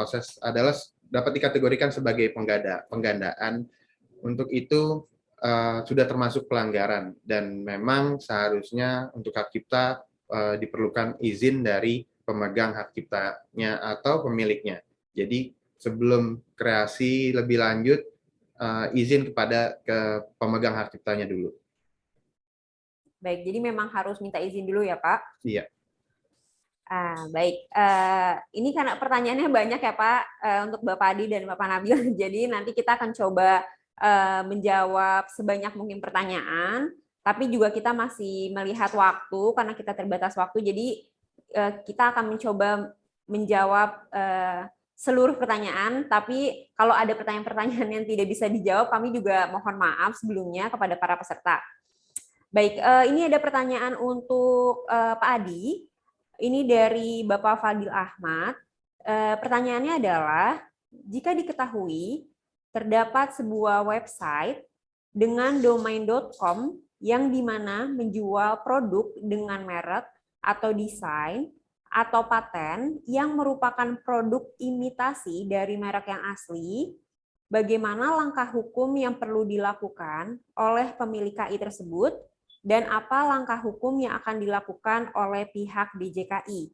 dapat dikategorikan sebagai penggandaan. Untuk itu sudah termasuk pelanggaran dan memang seharusnya untuk hak cipta diperlukan izin dari pemegang hak ciptanya atau pemiliknya. Jadi sebelum kreasi lebih lanjut, izin kepada pemegang hak ciptanya dulu. Baik, jadi memang harus minta izin dulu ya Pak? Iya. Baik, ini karena pertanyaannya banyak ya Pak untuk Bapak Adi dan Bapak Nabil, jadi nanti kita akan coba menjawab sebanyak mungkin pertanyaan, tapi juga kita masih melihat waktu karena kita terbatas waktu, jadi kita akan mencoba menjawab seluruh pertanyaan, tapi kalau ada pertanyaan-pertanyaan yang tidak bisa dijawab, kami juga mohon maaf sebelumnya kepada para peserta. Baik, ini ada pertanyaan untuk Pak Adi. Ini dari Bapak Fadil Ahmad. Pertanyaannya adalah, jika diketahui terdapat sebuah website dengan domain.com yang dimana menjual produk dengan merek atau desain atau paten yang merupakan produk imitasi dari merek yang asli, bagaimana langkah hukum yang perlu dilakukan oleh pemilik KI tersebut? Dan apa langkah hukum yang akan dilakukan oleh pihak DJKI?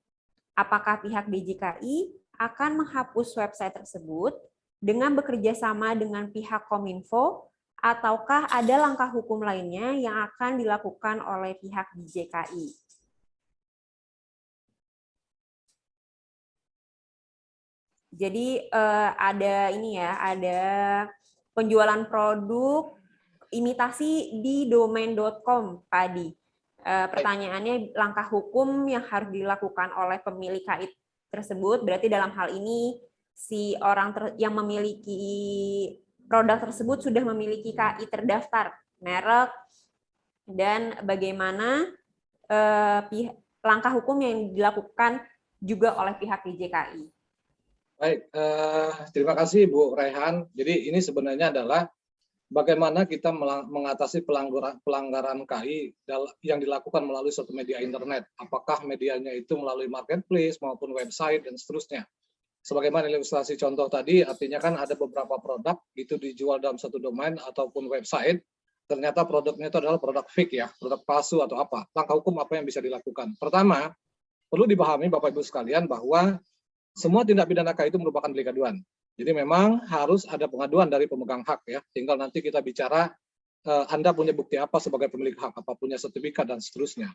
Apakah pihak DJKI akan menghapus website tersebut dengan bekerja sama dengan pihak Kominfo, ataukah ada langkah hukum lainnya yang akan dilakukan oleh pihak DJKI? Jadi ada penjualan produk imitasi di domain.com, Pak Adi. Pertanyaannya, langkah hukum yang harus dilakukan oleh pemilik KI tersebut, berarti dalam hal ini si orang yang memiliki produk tersebut sudah memiliki KI terdaftar, merek, dan bagaimana langkah hukum yang dilakukan juga oleh pihak DJKI. Baik, terima kasih Bu Rehan. Jadi ini sebenarnya adalah bagaimana kita mengatasi pelanggaran KI yang dilakukan melalui suatu media internet. Apakah medianya itu melalui marketplace maupun website dan seterusnya. Sebagaimana ilustrasi contoh tadi, artinya kan ada beberapa produk itu dijual dalam satu domain ataupun website, ternyata produknya itu adalah produk fake ya, produk palsu atau apa. Langkah hukum apa yang bisa dilakukan? Pertama, perlu dipahami Bapak Ibu sekalian bahwa semua tindak pidana KI itu merupakan delik aduan. Jadi memang harus ada pengaduan dari pemegang hak ya. Tinggal nanti kita bicara Anda punya bukti apa sebagai pemilik hak, apa punya sertifikat dan seterusnya.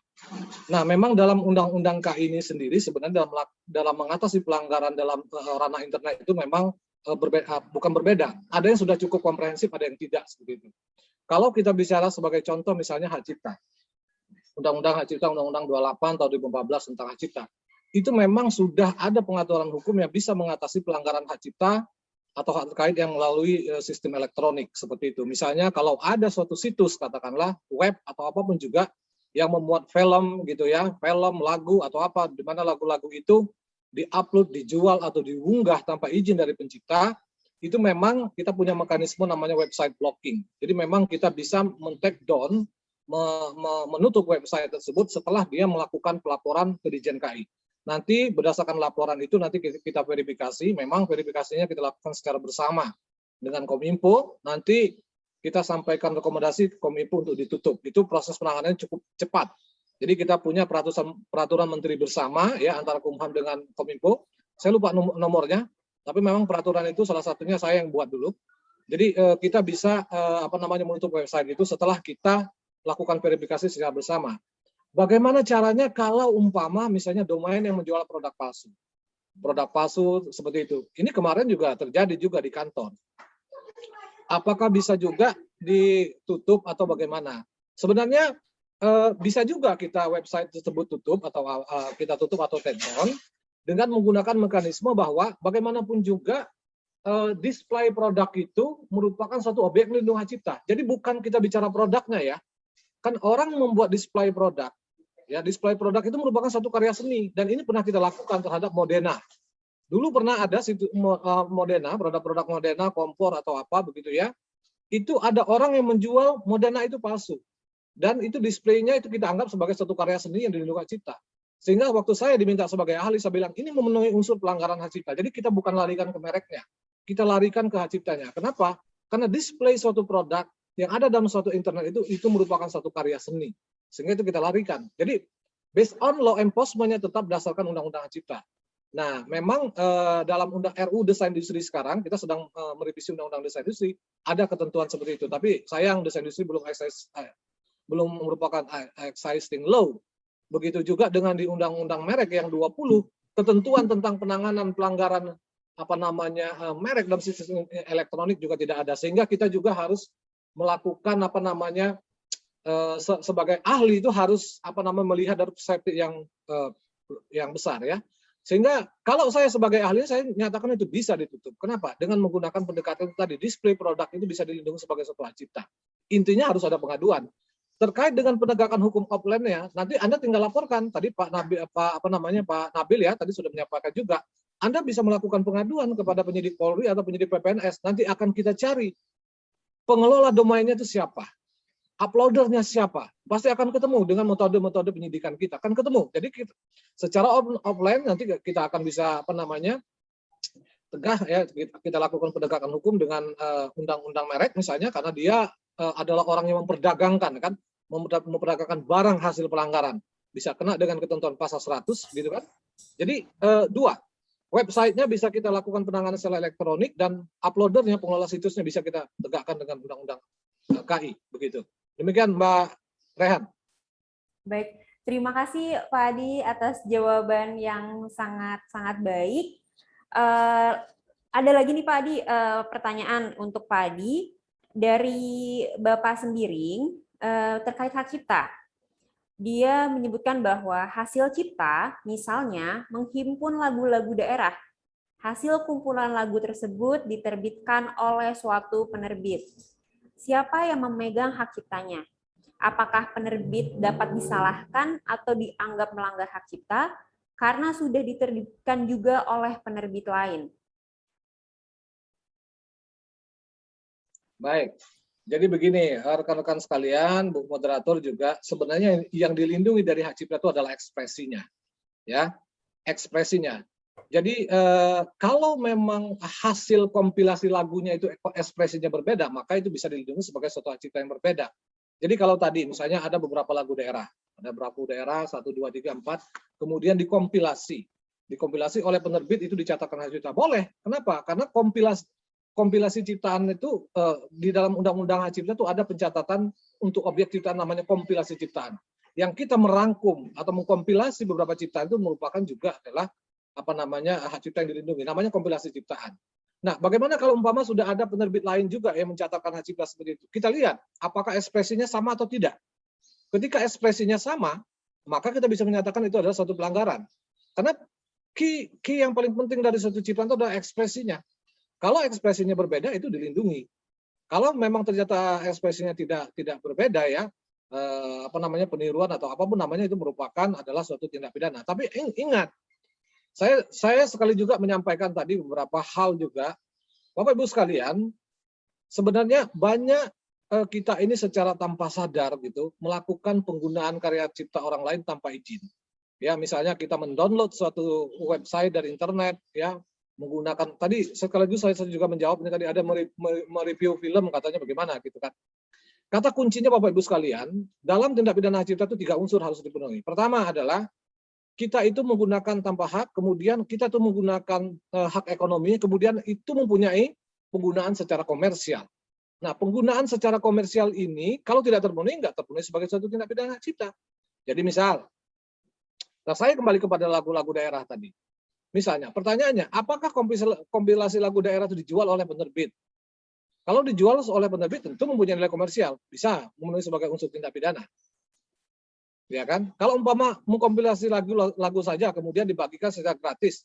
Nah, memang dalam undang-undang KI ini sendiri sebenarnya dalam mengatasi pelanggaran dalam ranah internet itu memang bukan berbeda. Ada yang sudah cukup komprehensif, ada yang tidak seperti itu. Kalau kita bicara sebagai contoh misalnya hak cipta. Undang-undang hak cipta, Undang-Undang 28 tahun 2014 tentang hak cipta. Itu memang sudah ada pengaturan hukum yang bisa mengatasi pelanggaran hak cipta atau hak terkait yang melalui sistem elektronik seperti itu. Misalnya kalau ada suatu situs katakanlah web atau apapun juga yang memuat film gitu ya, film, lagu atau apa, di mana lagu-lagu itu diupload, dijual atau diunggah tanpa izin dari pencipta, itu memang kita punya mekanisme namanya website blocking. Jadi memang kita bisa men-take down menutup website tersebut setelah dia melakukan pelaporan ke Ditjen KI. Nanti berdasarkan laporan itu nanti kita verifikasi, memang verifikasinya kita lakukan secara bersama dengan Kominfo, nanti kita sampaikan rekomendasi ke Kominfo untuk ditutup. Itu proses penanganannya cukup cepat. Jadi kita punya peraturan menteri bersama ya antara Kumham dengan Kominfo. Saya lupa nomornya, tapi memang peraturan itu salah satunya saya yang buat dulu. Jadi kita bisa menutup website itu setelah kita lakukan verifikasi secara bersama. Bagaimana caranya kalau umpama misalnya domain yang menjual produk palsu seperti itu. Ini kemarin juga terjadi juga di kantor. Apakah bisa juga ditutup atau bagaimana? Sebenarnya bisa juga kita website tersebut tutup atau kita tutup atau take down dengan menggunakan mekanisme bahwa bagaimanapun juga display produk itu merupakan satu objek lindung hak cipta. Jadi bukan kita bicara produknya ya. Kan orang membuat display produk. Ya, display produk itu merupakan satu karya seni dan ini pernah kita lakukan terhadap Modena. Dulu pernah ada situ Modena, produk-produk Modena, kompor atau apa begitu ya. Itu ada orang yang menjual Modena itu palsu. Dan itu displaynya itu kita anggap sebagai satu karya seni yang dilindungi hak cipta. Sehingga waktu saya diminta sebagai ahli, saya bilang ini memenuhi unsur pelanggaran hak cipta. Jadi kita bukan larikan ke mereknya, kita larikan ke hak ciptanya. Kenapa? Karena display suatu produk yang ada dalam suatu internet itu merupakan satu karya seni. Sehingga itu kita larikan. Jadi based on law enforcement-nya tetap berdasarkan undang-undang hak cipta. Nah, memang dalam undang RU Desain Industri sekarang kita sedang merevisi undang-undang desain industri, ada ketentuan seperti itu. Tapi sayang desain industri belum merupakan existing law. Begitu juga dengan di undang-undang merek yang 20, ketentuan tentang penanganan pelanggaran merek dalam sistem elektronik juga tidak ada. Sehingga kita juga harus melakukan sebagai ahli itu harus melihat dari perspektif yang besar ya. Sehingga kalau saya sebagai ahli saya nyatakan itu bisa ditutup. Kenapa? Dengan menggunakan pendekatan tadi, display produk itu bisa dilindungi sebagai suatu hak cipta. Intinya harus ada pengaduan. Terkait dengan penegakan hukum offline-nya, nanti Anda tinggal laporkan. Tadi Pak Nabil ya tadi sudah menyampaikan juga. Anda bisa melakukan pengaduan kepada penyidik Polri atau penyidik PPNS. Nanti akan kita cari pengelola domainnya itu siapa. Uploadernya siapa, pasti akan ketemu dengan metode-metode penyidikan kita, akan ketemu. Jadi secara offline nanti kita akan bisa tegah ya, kita lakukan penegakan hukum dengan undang-undang merek misalnya, karena dia adalah orang yang memperdagangkan kan, memperdagangkan barang hasil pelanggaran, bisa kena dengan ketentuan pasal 100 gitu kan. Jadi dua, websitenya bisa kita lakukan penanganan secara elektronik dan uploadernya, pengelola situsnya bisa kita tegakkan dengan undang-undang KI begitu. Demikian Mbak Rehan. Baik, terima kasih Pak Adi atas jawaban yang sangat baik. Ada lagi nih Pak Adi pertanyaan untuk Pak Adi dari Bapak Sembiring terkait hak cipta. Dia menyebutkan bahwa hasil cipta misalnya menghimpun lagu-lagu daerah. Hasil kumpulan lagu tersebut diterbitkan oleh suatu penerbit. Siapa yang memegang hak ciptanya? Apakah penerbit dapat disalahkan atau dianggap melanggar hak cipta karena sudah diterbitkan juga oleh penerbit lain? Baik, jadi begini rekan-rekan sekalian, Bu Moderator juga, sebenarnya yang dilindungi dari hak cipta itu adalah ekspresinya, ya, ekspresinya. Jadi kalau memang hasil kompilasi lagunya itu ekspresinya berbeda, maka itu bisa dilindungi sebagai suatu hak cipta yang berbeda. Jadi kalau tadi misalnya ada beberapa lagu daerah, ada berapa daerah 1, 2, 3, 4, kemudian dikompilasi oleh penerbit itu dicatatkan hak cipta. Boleh, kenapa? Karena kompilasi ciptaan itu di dalam undang-undang hak cipta itu ada pencatatan untuk objek ciptaan namanya kompilasi ciptaan. Yang kita merangkum atau mengkompilasi beberapa ciptaan itu merupakan juga adalah hak cipta yang dilindungi, namanya kompilasi ciptaan. Nah, bagaimana kalau umpama sudah ada penerbit lain juga yang mencatatkan hak cipta seperti itu? Kita lihat apakah ekspresinya sama atau tidak. Ketika ekspresinya sama, maka kita bisa menyatakan itu adalah suatu pelanggaran. Karena key yang paling penting dari suatu ciptaan itu adalah ekspresinya. Kalau ekspresinya berbeda itu dilindungi. Kalau memang ternyata ekspresinya tidak berbeda ya, peniruan atau apapun namanya itu merupakan adalah suatu tindak pidana. Tapi ingat, saya sekali juga menyampaikan tadi beberapa hal juga, Bapak Ibu sekalian, sebenarnya banyak kita ini secara tanpa sadar gitu melakukan penggunaan karya cipta orang lain tanpa izin. Ya, misalnya kita mendownload suatu website dari internet, ya, menggunakan tadi sekaligus saya juga menjawab ini tadi ada mereview film katanya bagaimana gitu kan. Kata kuncinya Bapak Ibu sekalian, dalam tindak pidana hak cipta itu 3 unsur harus dipenuhi. Pertama adalah kita itu menggunakan tanpa hak, kemudian kita itu menggunakan hak ekonomi, kemudian itu mempunyai penggunaan secara komersial. Nah, penggunaan secara komersial ini kalau tidak terpenuhi, nggak terpenuhi sebagai suatu tindak pidana hak cipta. Jadi misal, nah saya kembali kepada lagu-lagu daerah tadi. Misalnya, pertanyaannya, apakah kompilasi lagu daerah itu dijual oleh penerbit? Kalau dijual oleh penerbit, tentu mempunyai nilai komersial, bisa memenuhi sebagai unsur tindak pidana. Ya kan? Kalau umpama mengkompilasi lagu saja, kemudian dibagikan secara gratis,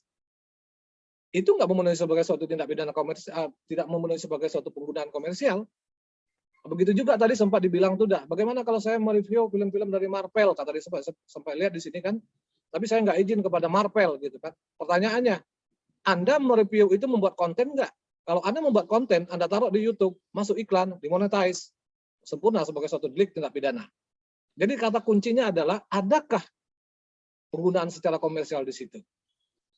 itu nggak memenuhi sebagai suatu tindak pidana komersial, tidak memenuhi sebagai suatu penggunaan komersial. Begitu juga tadi sempat dibilang tuh dah, bagaimana kalau saya mereview film-film dari Marvel, kata tadi sampai lihat di sini kan, tapi saya nggak izin kepada Marvel gitu kan. Pertanyaannya, Anda mereview itu membuat konten nggak? Kalau Anda membuat konten, Anda taruh di YouTube, masuk iklan, dimonetize, sempurna sebagai suatu delik tindak pidana. Jadi kata kuncinya adalah, adakah penggunaan secara komersial di situ?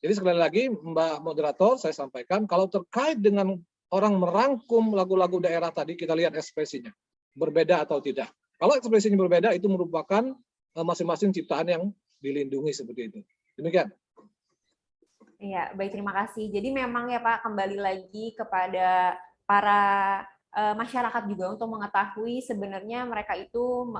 Jadi sekali lagi, Mbak Moderator, saya sampaikan, kalau terkait dengan orang merangkum lagu-lagu daerah tadi, kita lihat ekspresinya. Berbeda atau tidak. Kalau ekspresinya berbeda, itu merupakan masing-masing ciptaan yang dilindungi seperti itu. Demikian. Iya, baik, terima kasih. Jadi memang ya Pak, kembali lagi kepada para masyarakat juga untuk mengetahui sebenarnya mereka itu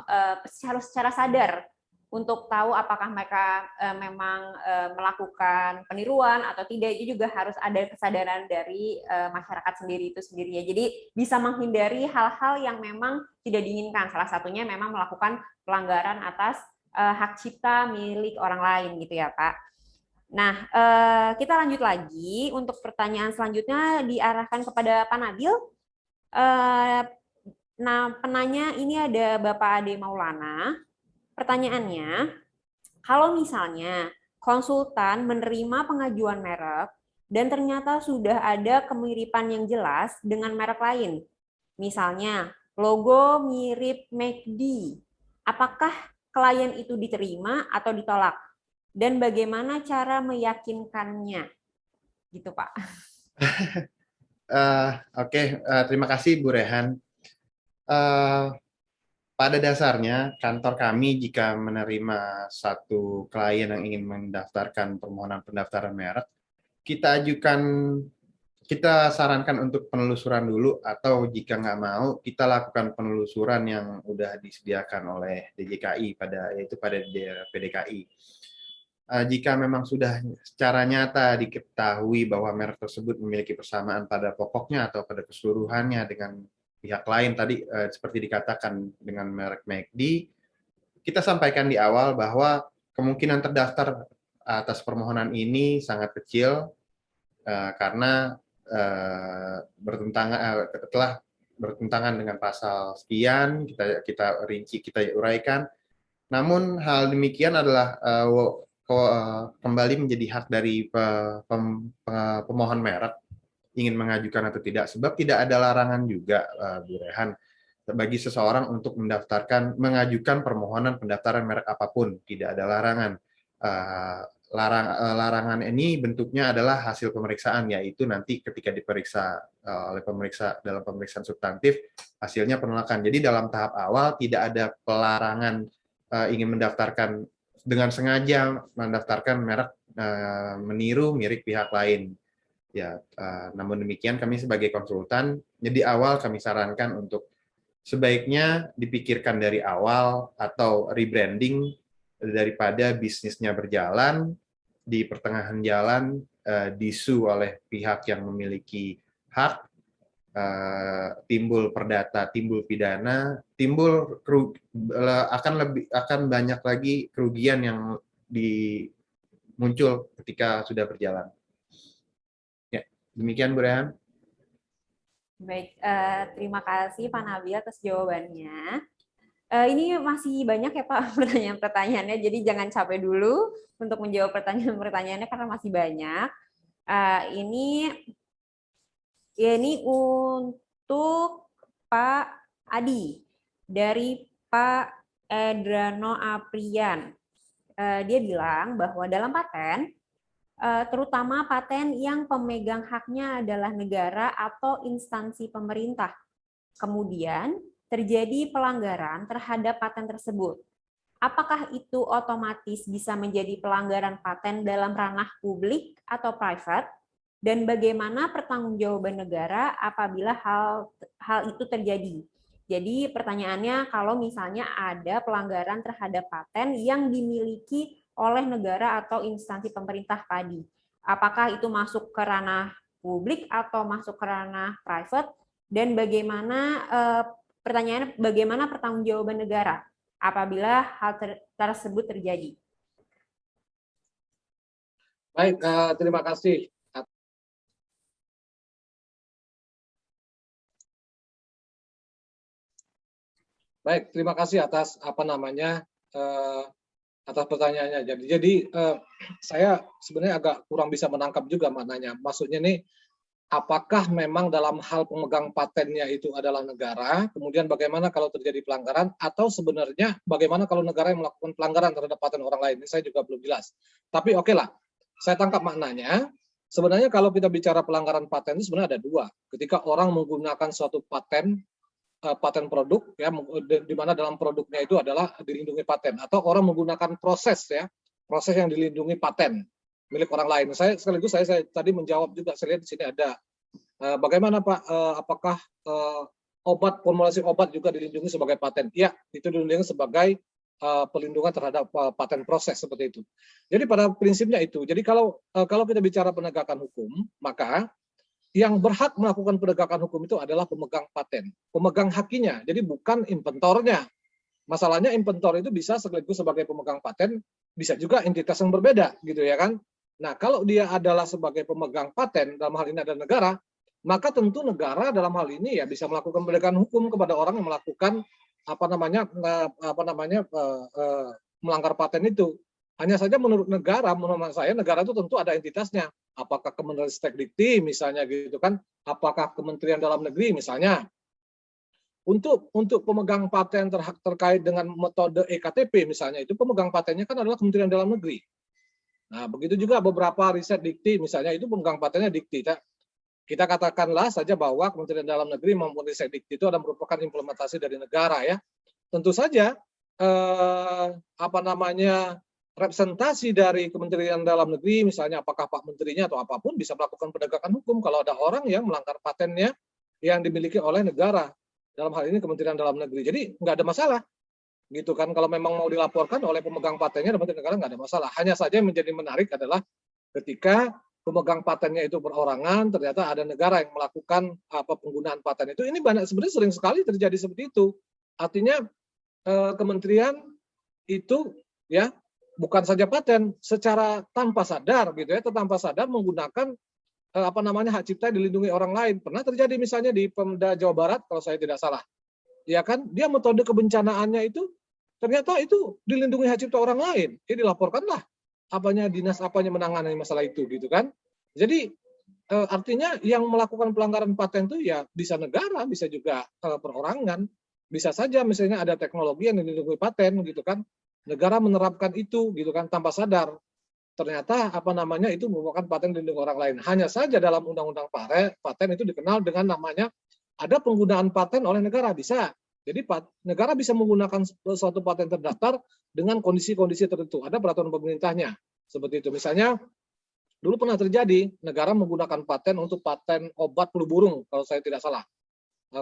harus secara sadar untuk tahu apakah mereka memang melakukan peniruan atau tidak. Itu juga harus ada kesadaran dari masyarakat sendiri itu sendiri ya. Jadi bisa menghindari hal-hal yang memang tidak diinginkan. Salah satunya memang melakukan pelanggaran atas hak cipta milik orang lain gitu ya Pak. Nah, kita lanjut lagi. Untuk pertanyaan selanjutnya diarahkan kepada Pak Nabil. Nah, penanya ini ada Bapak Ade Maulana. Pertanyaannya, kalau misalnya konsultan menerima pengajuan merek dan ternyata sudah ada kemiripan yang jelas dengan merek lain, misalnya logo mirip McD, apakah klien itu diterima atau ditolak? Dan bagaimana cara meyakinkannya? Gitu, Pak. Oke, terima kasih Bu Rehan. Pada dasarnya, kantor kami jika menerima satu klien yang ingin mendaftarkan permohonan pendaftaran merek, kita sarankan untuk penelusuran dulu, atau jika nggak mau, kita lakukan penelusuran yang udah disediakan oleh DJKI, yaitu pada PDKI. Jika memang sudah secara nyata diketahui bahwa merek tersebut memiliki persamaan pada pokoknya atau pada keseluruhannya dengan pihak lain tadi seperti dikatakan dengan merek McD, kita sampaikan di awal bahwa kemungkinan terdaftar atas permohonan ini sangat kecil karena telah bertentangan dengan pasal sekian, kita rinci, kita uraikan. Namun hal demikian adalah kembali menjadi hak dari pemohon merek ingin mengajukan atau tidak, sebab tidak ada larangan juga, Bu Rehan, bagi seseorang untuk mengajukan permohonan pendaftaran merek apapun, tidak ada larangan. Larangan ini bentuknya adalah hasil pemeriksaan, yaitu nanti ketika diperiksa oleh pemeriksa dalam pemeriksaan substantif, hasilnya penolakan. Jadi dalam tahap awal tidak ada pelarangan ingin mendaftarkan dengan sengaja mendaftarkan merek meniru mirip pihak lain. Ya, namun demikian kami sebagai konsultan, jadi awal kami sarankan untuk sebaiknya dipikirkan dari awal atau rebranding daripada bisnisnya berjalan di pertengahan jalan disu oleh pihak yang memiliki hak, timbul perdata, timbul pidana, akan banyak lagi kerugian yang muncul ketika sudah berjalan. Demikian, Bu Rehan. Baik, terima kasih Pak Nabil atas jawabannya. Ini masih banyak ya Pak pertanyaan-pertanyaannya, jadi jangan capek dulu untuk menjawab pertanyaan-pertanyaannya karena masih banyak. Ini untuk Pak Adi, dari Pak Edrano Aprian. Dia bilang bahwa dalam paten, terutama paten yang pemegang haknya adalah negara atau instansi pemerintah, kemudian terjadi pelanggaran terhadap paten tersebut. Apakah itu otomatis bisa menjadi pelanggaran paten dalam ranah publik atau private? Dan bagaimana pertanggungjawaban negara apabila hal itu terjadi? Jadi pertanyaannya, kalau misalnya ada pelanggaran terhadap paten yang dimiliki oleh negara atau instansi pemerintah tadi, apakah itu masuk ke ranah publik atau masuk ke ranah private? Dan bagaimana pertanyaannya, bagaimana pertanggungjawaban negara apabila hal tersebut terjadi? Baik, terima kasih. Baik, terima kasih atas atas pertanyaannya. Jadi saya sebenarnya agak kurang bisa menangkap juga maknanya. Maksudnya nih, apakah memang dalam hal pemegang patennya itu adalah negara, kemudian bagaimana kalau terjadi pelanggaran, atau sebenarnya bagaimana kalau negara yang melakukan pelanggaran terhadap paten orang lain? Ini saya juga belum jelas. Tapi oke lah, saya tangkap maknanya. Sebenarnya kalau kita bicara pelanggaran paten itu sebenarnya ada dua. Ketika orang menggunakan suatu paten produk, ya, di mana dalam produknya itu adalah dilindungi paten, atau orang menggunakan proses yang dilindungi paten milik orang lain. Saya tadi menjawab juga, saya lihat di sini ada bagaimana Pak, apakah formulasi obat juga dilindungi sebagai paten? Iya, itu dilindungi sebagai pelindungan terhadap paten proses seperti itu. Jadi pada prinsipnya itu. Jadi kalau kita bicara penegakan hukum, maka yang berhak melakukan penegakan hukum itu adalah pemegang paten, pemegang hakinya. Jadi bukan inventornya. Masalahnya inventor itu bisa sekaligus sebagai pemegang paten, bisa juga entitas yang berbeda, gitu ya kan. Nah, kalau dia adalah sebagai pemegang paten, dalam hal ini adalah negara, maka tentu negara dalam hal ini ya bisa melakukan penegakan hukum kepada orang yang melakukan melanggar paten itu. Hanya saja menurut saya negara itu tentu ada entitasnya. Apakah Kemenristek Dikti misalnya gitu kan? Apakah Kementerian Dalam Negeri misalnya? Untuk pemegang paten terkait dengan metode EKTP misalnya, itu pemegang patennya kan adalah Kementerian Dalam Negeri. Nah, begitu juga beberapa riset Dikti misalnya, itu pemegang patennya Dikti. Kita katakanlah saja bahwa Kementerian Dalam Negeri maupun riset Dikti itu adalah merupakan implementasi dari negara ya. Tentu saja representasi dari Kementerian Dalam Negeri, misalnya apakah Pak Menterinya atau apapun, bisa melakukan penegakan hukum kalau ada orang yang melanggar patennya yang dimiliki oleh negara. Dalam hal ini Kementerian Dalam Negeri. Jadi nggak ada masalah. Gitu kan, kalau memang mau dilaporkan oleh pemegang patennya, negara nggak ada masalah. Hanya saja yang menjadi menarik adalah ketika pemegang patennya itu berorangan, ternyata ada negara yang melakukan penggunaan paten itu. Ini sebenarnya sering sekali terjadi seperti itu. Artinya kementerian itu ya bukan saja paten, secara tanpa sadar gitu ya, tanpa sadar menggunakan hak cipta yang dilindungi orang lain. Pernah terjadi misalnya di Pemda Jawa Barat kalau saya tidak salah. Ya kan, dia metode kebencanaannya itu ternyata itu dilindungi hak cipta orang lain. Ini dilaporkanlah dinas menangani masalah itu gitu kan. Jadi artinya yang melakukan pelanggaran paten itu ya bisa negara, bisa juga perorangan. Bisa saja misalnya ada teknologi yang dilindungi paten gitu kan. Negara menerapkan itu gitu kan tanpa sadar. Ternyata itu merupakan paten dilindungi orang lain. Hanya saja dalam undang-undang paten itu dikenal dengan namanya ada penggunaan paten oleh negara, bisa. Jadi negara bisa menggunakan suatu paten terdaftar dengan kondisi-kondisi tertentu. Ada peraturan pemerintahnya seperti itu. Misalnya dulu pernah terjadi negara menggunakan paten untuk paten obat flu burung kalau saya tidak salah.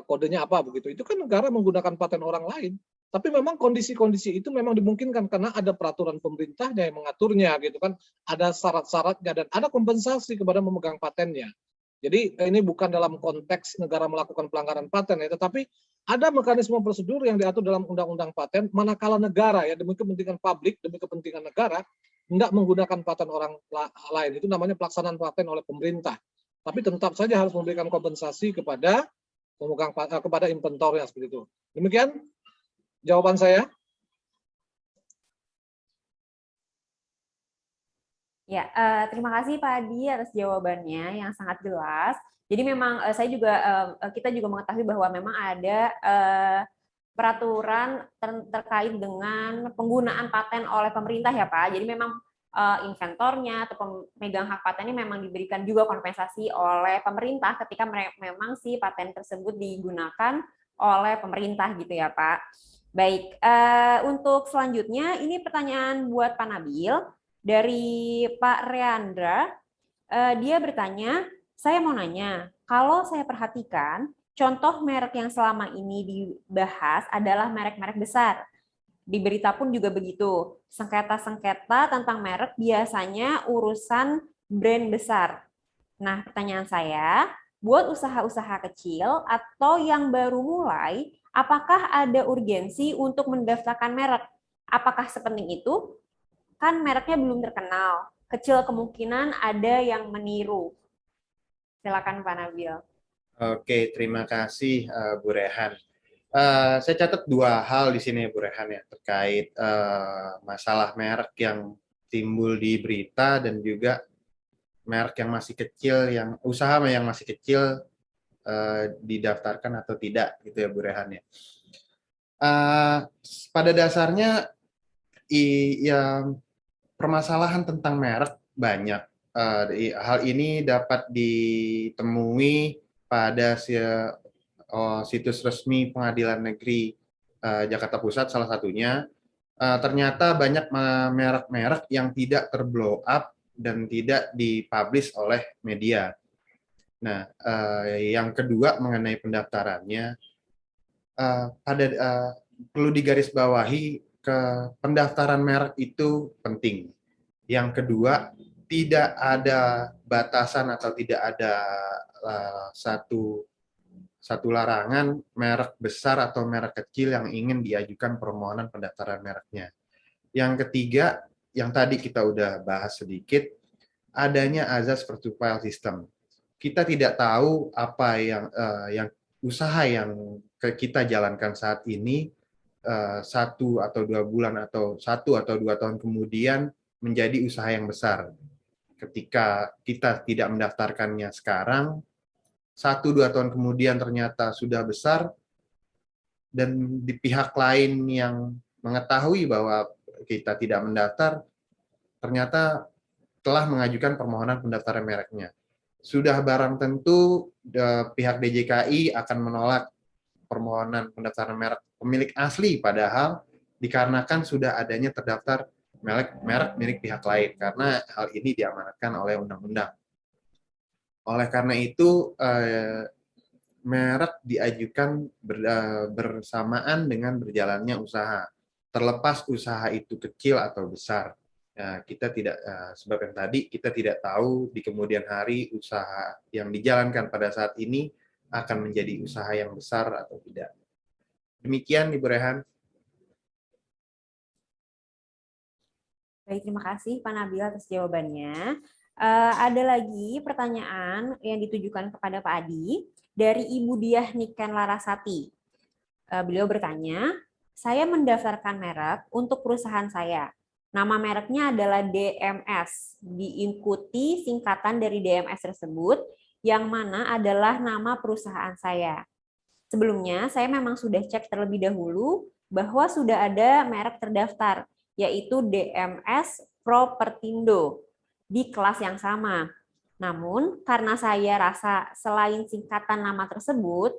Kodenya apa begitu? Itu kan negara menggunakan paten orang lain. Tapi memang kondisi-kondisi itu memang dimungkinkan karena ada peraturan pemerintahnya yang mengaturnya gitu kan, ada syarat-syaratnya dan ada kompensasi kepada memegang patennya. Jadi ini bukan dalam konteks negara melakukan pelanggaran paten ya, tetapi ada mekanisme prosedur yang diatur dalam undang-undang paten manakala negara ya demi kepentingan publik, demi kepentingan negara tidak menggunakan paten orang lain. Itu namanya pelaksanaan paten oleh pemerintah. Tapi tetap saja harus memberikan kompensasi kepada kepada inventornya seperti itu. Demikian jawaban saya. Ya, terima kasih Pak Adi atas jawabannya yang sangat jelas. Jadi memang saya juga kita juga mengetahui bahwa memang ada peraturan terkait dengan penggunaan paten oleh pemerintah ya Pak. Jadi memang inventornya atau pemegang hak paten ini memang diberikan juga kompensasi oleh pemerintah ketika memang si paten tersebut digunakan oleh pemerintah gitu ya Pak. Baik, untuk selanjutnya ini pertanyaan buat Pak Nabil dari Pak Reandra. Dia bertanya, saya mau nanya, kalau saya perhatikan, contoh merek yang selama ini dibahas adalah merek-merek besar. Di berita pun juga begitu. Sengketa-sengketa tentang merek biasanya urusan brand besar. Nah, pertanyaan saya, buat usaha-usaha kecil atau yang baru mulai, apakah ada urgensi untuk mendaftarkan merek? Apakah sepenting itu? Kan mereknya belum terkenal. Kecil kemungkinan ada yang meniru. Silakan Pak Nabil. Oke, terima kasih Bu Rehan. Saya catat dua hal di sini Bu Rehan ya, terkait masalah merek yang timbul di berita dan juga merek yang masih kecil, yang usaha yang masih kecil didaftarkan atau tidak gitu ya Bu Rehan ya. Pada dasarnya ya permasalahan tentang merek banyak. Hal ini dapat ditemui pada situs resmi Pengadilan Negeri Jakarta Pusat salah satunya. Ternyata banyak merek-merek yang tidak terblow up dan tidak dipublish oleh media. Nah, yang kedua mengenai pendaftarannya, perlu digarisbawahi ke pendaftaran merek itu penting. Yang kedua, tidak ada batasan atau tidak ada satu larangan merek besar atau merek kecil yang ingin diajukan permohonan pendaftaran mereknya. Yang ketiga, yang tadi kita udah bahas sedikit, adanya azas first-to-file system. Kita tidak tahu apa yang usaha yang kita jalankan saat ini 1 atau 2 bulan atau 1 atau 2 tahun kemudian menjadi usaha yang besar. Ketika kita tidak mendaftarkannya sekarang, 1-2 tahun kemudian ternyata sudah besar, dan di pihak lain yang mengetahui bahwa kita tidak mendaftar, ternyata telah mengajukan permohonan pendaftaran mereknya. Sudah barang tentu pihak DJKI akan menolak permohonan pendaftaran merek pemilik asli, padahal dikarenakan sudah adanya terdaftar merek milik pihak lain, karena hal ini diamanatkan oleh undang-undang. Oleh karena itu, merek diajukan bersamaan dengan berjalannya usaha. Terlepas usaha itu kecil atau besar. Kita tidak, sebab yang tadi, kita tidak tahu di kemudian hari usaha yang dijalankan pada saat ini akan menjadi usaha yang besar atau tidak. Demikian Ibu Rehan. Baik, terima kasih Pak Nabil atas jawabannya. Ada lagi pertanyaan yang ditujukan kepada Pak Adi dari Ibu Diah Niken Larasati. Beliau bertanya, saya mendaftarkan merek untuk perusahaan saya. Nama mereknya adalah DMS, diikuti singkatan dari DMS tersebut, yang mana adalah nama perusahaan saya. Sebelumnya, saya memang sudah cek terlebih dahulu bahwa sudah ada merek terdaftar, yaitu DMS Propertindo, di kelas yang sama. Namun, karena saya rasa selain singkatan nama tersebut,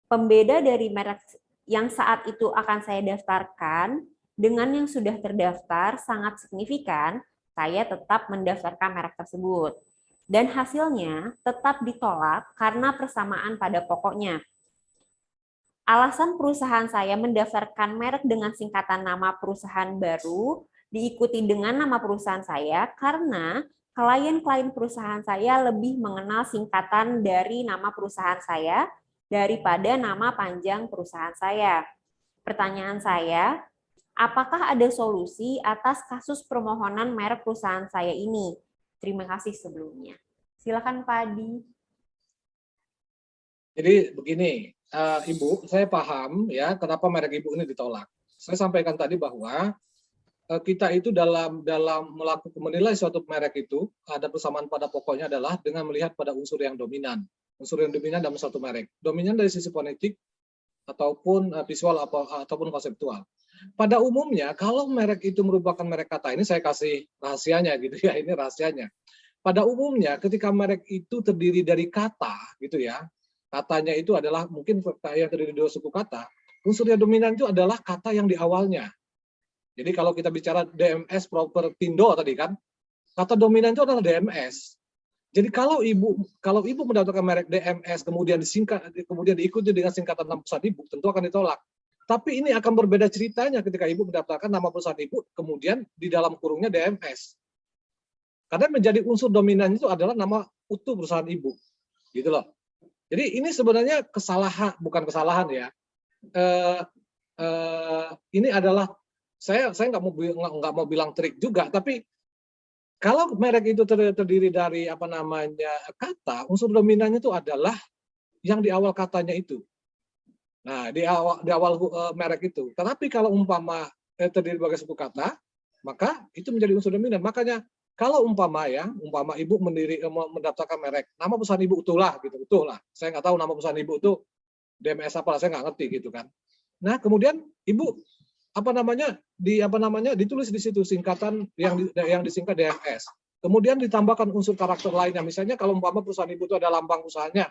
pembeda dari merek yang saat itu akan saya daftarkan dengan yang sudah terdaftar sangat signifikan, saya tetap mendaftarkan merek tersebut. Dan hasilnya tetap ditolak karena persamaan pada pokoknya. Alasan perusahaan saya mendaftarkan merek dengan singkatan nama perusahaan baru diikuti dengan nama perusahaan saya karena klien-klien perusahaan saya lebih mengenal singkatan dari nama perusahaan saya daripada nama panjang perusahaan saya. Pertanyaan saya, apakah ada solusi atas kasus permohonan merek perusahaan saya ini? Terima kasih sebelumnya. Silakan Pak Adi. Jadi begini, Ibu, saya paham ya kenapa merek Ibu ini ditolak. Saya sampaikan tadi bahwa kita itu dalam melakukan menilai suatu merek itu ada persamaan pada pokoknya adalah dengan melihat pada unsur yang dominan. Unsur yang dominan dalam suatu merek. Dominan dari sisi fonetik ataupun visual ataupun konseptual. Pada umumnya kalau merek itu merupakan merek kata, ini saya kasih rahasianya gitu ya, ini rahasianya. Pada umumnya ketika merek itu terdiri dari kata gitu ya, katanya itu adalah mungkin yang terdiri dari 2 suku kata, unsur yang dominan itu adalah kata yang di awalnya. Jadi kalau kita bicara DMS Propertindo tadi kan, kata dominan itu adalah DMS. Jadi kalau ibu mendaftarkan merek DMS kemudian diikuti dengan singkatan nama perusahaan ibu, tentu akan ditolak. Tapi ini akan berbeda ceritanya ketika ibu mendaftarkan nama perusahaan ibu kemudian di dalam kurungnya DMS. Karena menjadi unsur dominan itu adalah nama utuh perusahaan ibu, gitu loh. Jadi ini sebenarnya bukan kesalahan ya. Ini adalah saya nggak mau bilang trik juga, tapi kalau merek itu terdiri dari kata, unsur dominannya itu adalah yang di awal katanya itu. Nah, di awal merek itu. Tetapi kalau umpama terdiri dari suku kata, maka itu menjadi unsur dominan. Makanya kalau umpama ibu mendaftarkan merek, nama perusahaan ibu utuh lah. Saya nggak tahu nama perusahaan ibu itu DMS apa, saya nggak ngerti gitu kan. Nah, kemudian ibu ditulis di situ singkatan yang disingkat DMS. Kemudian ditambahkan unsur karakter lainnya. Misalnya kalau umpama perusahaan ibu itu ada lambang usahanya.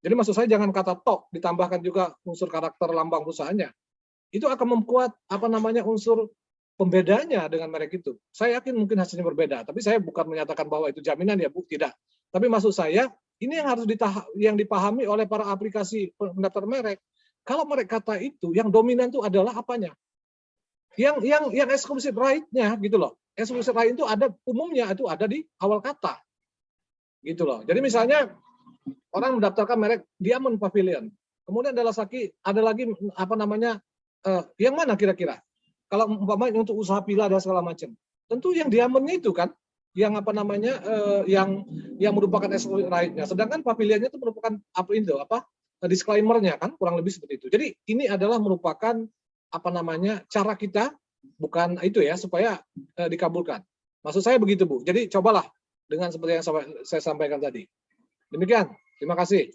Jadi maksud saya jangan kata tok, ditambahkan juga unsur karakter lambang usahanya. Itu akan membuat unsur pembedanya dengan merek itu. Saya yakin mungkin hasilnya berbeda, tapi saya bukan menyatakan bahwa itu jaminan ya Bu, tidak. Tapi maksud saya ini yang harus dipahami oleh para aplikasi pendaftar merek. Kalau merek kata itu yang dominan itu adalah apanya? Yang exclusive right-nya gitu loh. Exclusive right itu umumnya ada di awal kata. Gitu loh. Jadi misalnya orang mendaftarkan merek Diamond Pavilion. Kemudian ada lagi yang mana kira-kira? Kalau umpamanya untuk usaha villa dan segala macam. Tentu yang Diamond-nya itu kan yang yang merupakan exclusive right-nya. Sedangkan pavilionnya itu merupakan disclaimer-nya kan kurang lebih seperti itu. Jadi ini adalah merupakan cara kita bukan itu ya supaya dikabulkan. Maksud saya begitu Bu. Jadi cobalah dengan seperti yang saya sampaikan tadi. Demikian. Terima kasih.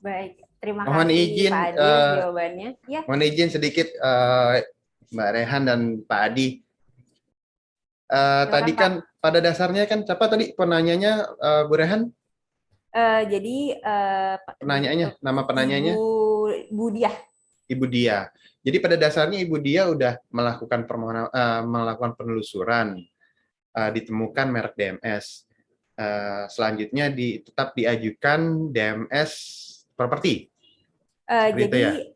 Baik, terima Mohon kasih izin, Pak Adi jawabannya. Ya. Mohon izin sedikit Mbak Rehan dan Pak Adi. Tadi kan pada dasarnya kan siapa tadi penanyanya Bu Rehan? Jadi nama penanyanya Ibu Diah. Ibu Dia. Jadi pada dasarnya Ibu Dia udah melakukan penelusuran, ditemukan merek DMS. Selanjutnya tetap diajukan DMS properti. Jadi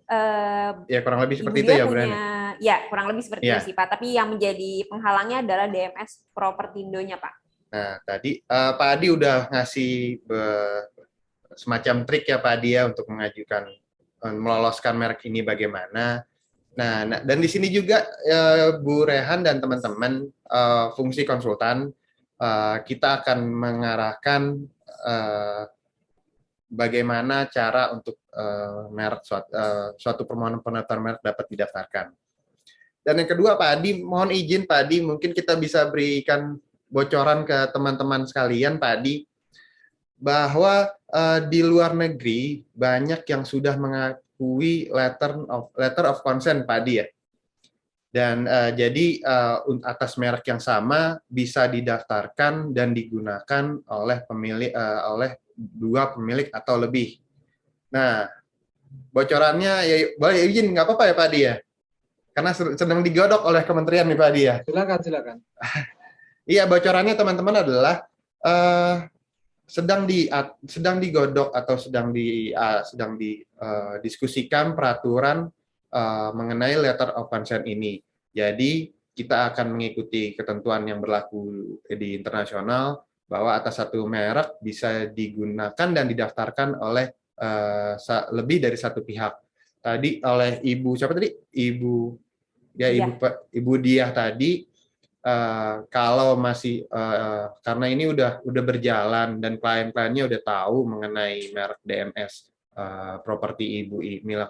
ya kurang lebih seperti Ibu itu Dia ya Bu Rehan. Ya kurang lebih seperti itu sih Pak. Tapi yang menjadi penghalangnya adalah DMS Propertindo-nya Pak. Nah tadi Pak Adi udah ngasih semacam trik ya Pak Adi ya untuk meloloskan merek ini bagaimana. Nah, dan di sini juga Bu Rehan dan teman-teman fungsi konsultan kita akan mengarahkan bagaimana cara untuk merek suatu permohonan pendaftaran merek dapat didaftarkan. Dan yang kedua Pak Adi, mohon izin Pak Adi, mungkin kita bisa berikan bocoran ke teman-teman sekalian Pak Adi bahwa di luar negeri banyak yang sudah mengakui letter of consent Pak Adi ya. Dan jadi atas merek yang sama bisa didaftarkan dan digunakan oleh oleh 2 pemilik atau lebih. Nah, bocorannya ya boleh izin nggak apa-apa ya Pak Adi ya? Karena sedang digodok oleh kementerian nih Pak Adi ya. Silakan. Iya, bocorannya teman-teman adalah sedang digodok atau sedang didiskusikan peraturan mengenai letter of consent ini. Jadi kita akan mengikuti ketentuan yang berlaku di internasional bahwa atas satu merek bisa digunakan dan didaftarkan oleh lebih dari satu pihak. Tadi oleh Ibu siapa tadi? Ibu Diah tadi. Kalau masih karena ini udah berjalan dan klien-kliennya udah tahu mengenai merek DMS properti ibu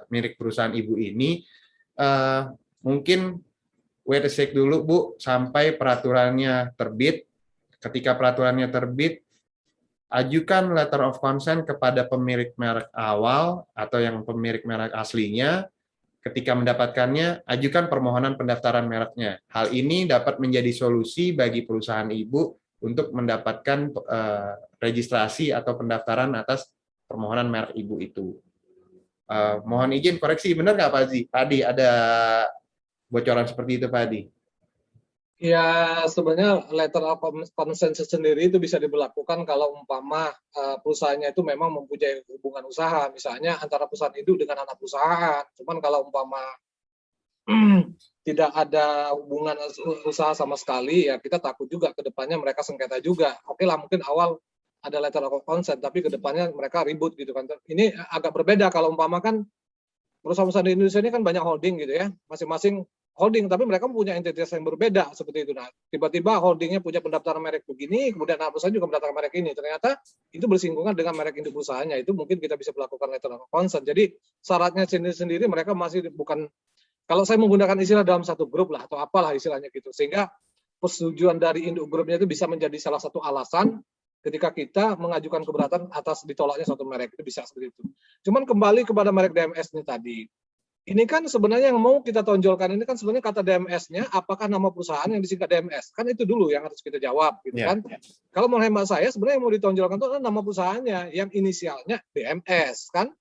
milik perusahaan ibu ini, mungkin wait a sec dulu Bu, sampai peraturannya terbit. Ketika peraturannya terbit, ajukan letter of consent kepada pemilik merek awal atau yang pemilik merek aslinya. Ketika mendapatkannya, ajukan permohonan pendaftaran mereknya. Hal ini dapat menjadi solusi bagi perusahaan ibu untuk mendapatkan registrasi atau pendaftaran atas permohonan merek ibu itu. Mohon izin koreksi, benar nggak Pak Adi? Pak Adi, ada bocoran seperti itu Pak Adi? Ya, sebenarnya letter of consent sendiri itu bisa diberlakukan kalau umpama perusahaannya itu memang mempunyai hubungan usaha, misalnya antara perusahaan induk dengan anak perusahaan. Cuman kalau umpama tidak ada hubungan usaha sama sekali, ya kita takut juga ke depannya mereka sengketa juga. Oke lah, mungkin awal ada letter of consent, tapi ke depannya mereka ribut gitu kan. Ini agak berbeda kalau umpama kan perusahaan-perusahaan di Indonesia ini kan banyak holding gitu ya, masing-masing holding, tapi mereka punya entitas yang berbeda seperti itu. Nah, tiba-tiba holdingnya punya pendaftaran merek begini, kemudian anak perusahaan juga mendaftarkan merek ini. Ternyata itu bersinggungan dengan merek induk perusahaannya. Itu mungkin kita bisa melakukan letter of consent. Jadi syaratnya sendiri-sendiri mereka masih bukan, kalau saya menggunakan istilah dalam satu grup lah atau apalah istilahnya gitu. Sehingga persetujuan dari induk grupnya itu bisa menjadi salah satu alasan ketika kita mengajukan keberatan atas ditolaknya suatu merek. Itu bisa seperti itu. Cuman kembali kepada merek DMS ini tadi. Ini kan sebenarnya yang mau kita tonjolkan ini kan sebenarnya kata DMS-nya apakah nama perusahaan yang disingkat DMS. Kan itu dulu yang harus kita jawab gitu kan. Kalau mau hemat saya sebenarnya yang mau ditonjolkan itu adalah nama perusahaannya yang inisialnya DMS kan.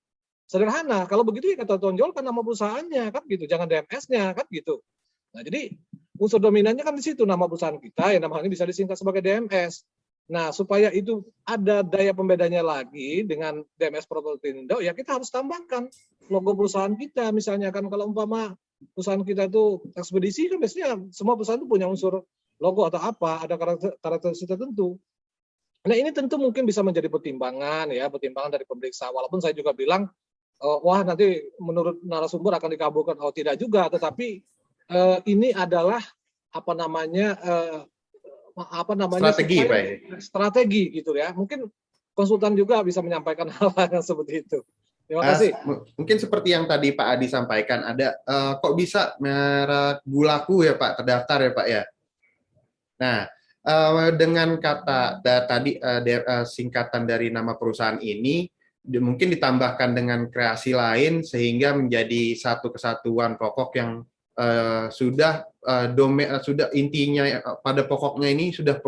Sederhana. Kalau begitu ya kita tonjolkan nama perusahaannya kan gitu, jangan DMS-nya kan gitu. Nah, jadi unsur dominannya kan di situ nama perusahaan kita yang namanya bisa disingkat sebagai DMS. Nah, supaya itu ada daya pembedanya lagi dengan DMS Propertindo, ya kita harus tambahkan logo perusahaan kita. Misalnya kan kalau umpama perusahaan kita itu ekspedisi kan biasanya semua perusahaan itu punya unsur logo atau apa, ada karakteristik tertentu. Nah, ini tentu mungkin bisa menjadi pertimbangan ya, pertimbangan dari pemeriksa. Walaupun saya juga bilang, wah nanti menurut narasumber akan dikabulkan. Oh tidak juga, tetapi ini adalah apa namanya strategi Pak. Strategi gitu ya. Mungkin konsultan juga bisa menyampaikan hal-hal yang seperti itu. Terima kasih. Mungkin seperti yang tadi Pak Adi sampaikan, ada kok bisa merek Gulaku ya Pak terdaftar ya Pak ya. Nah, dengan kata tadi singkatan dari nama perusahaan ini mungkin ditambahkan dengan kreasi lain sehingga menjadi satu kesatuan pokok yang sudah intinya pada pokoknya ini sudah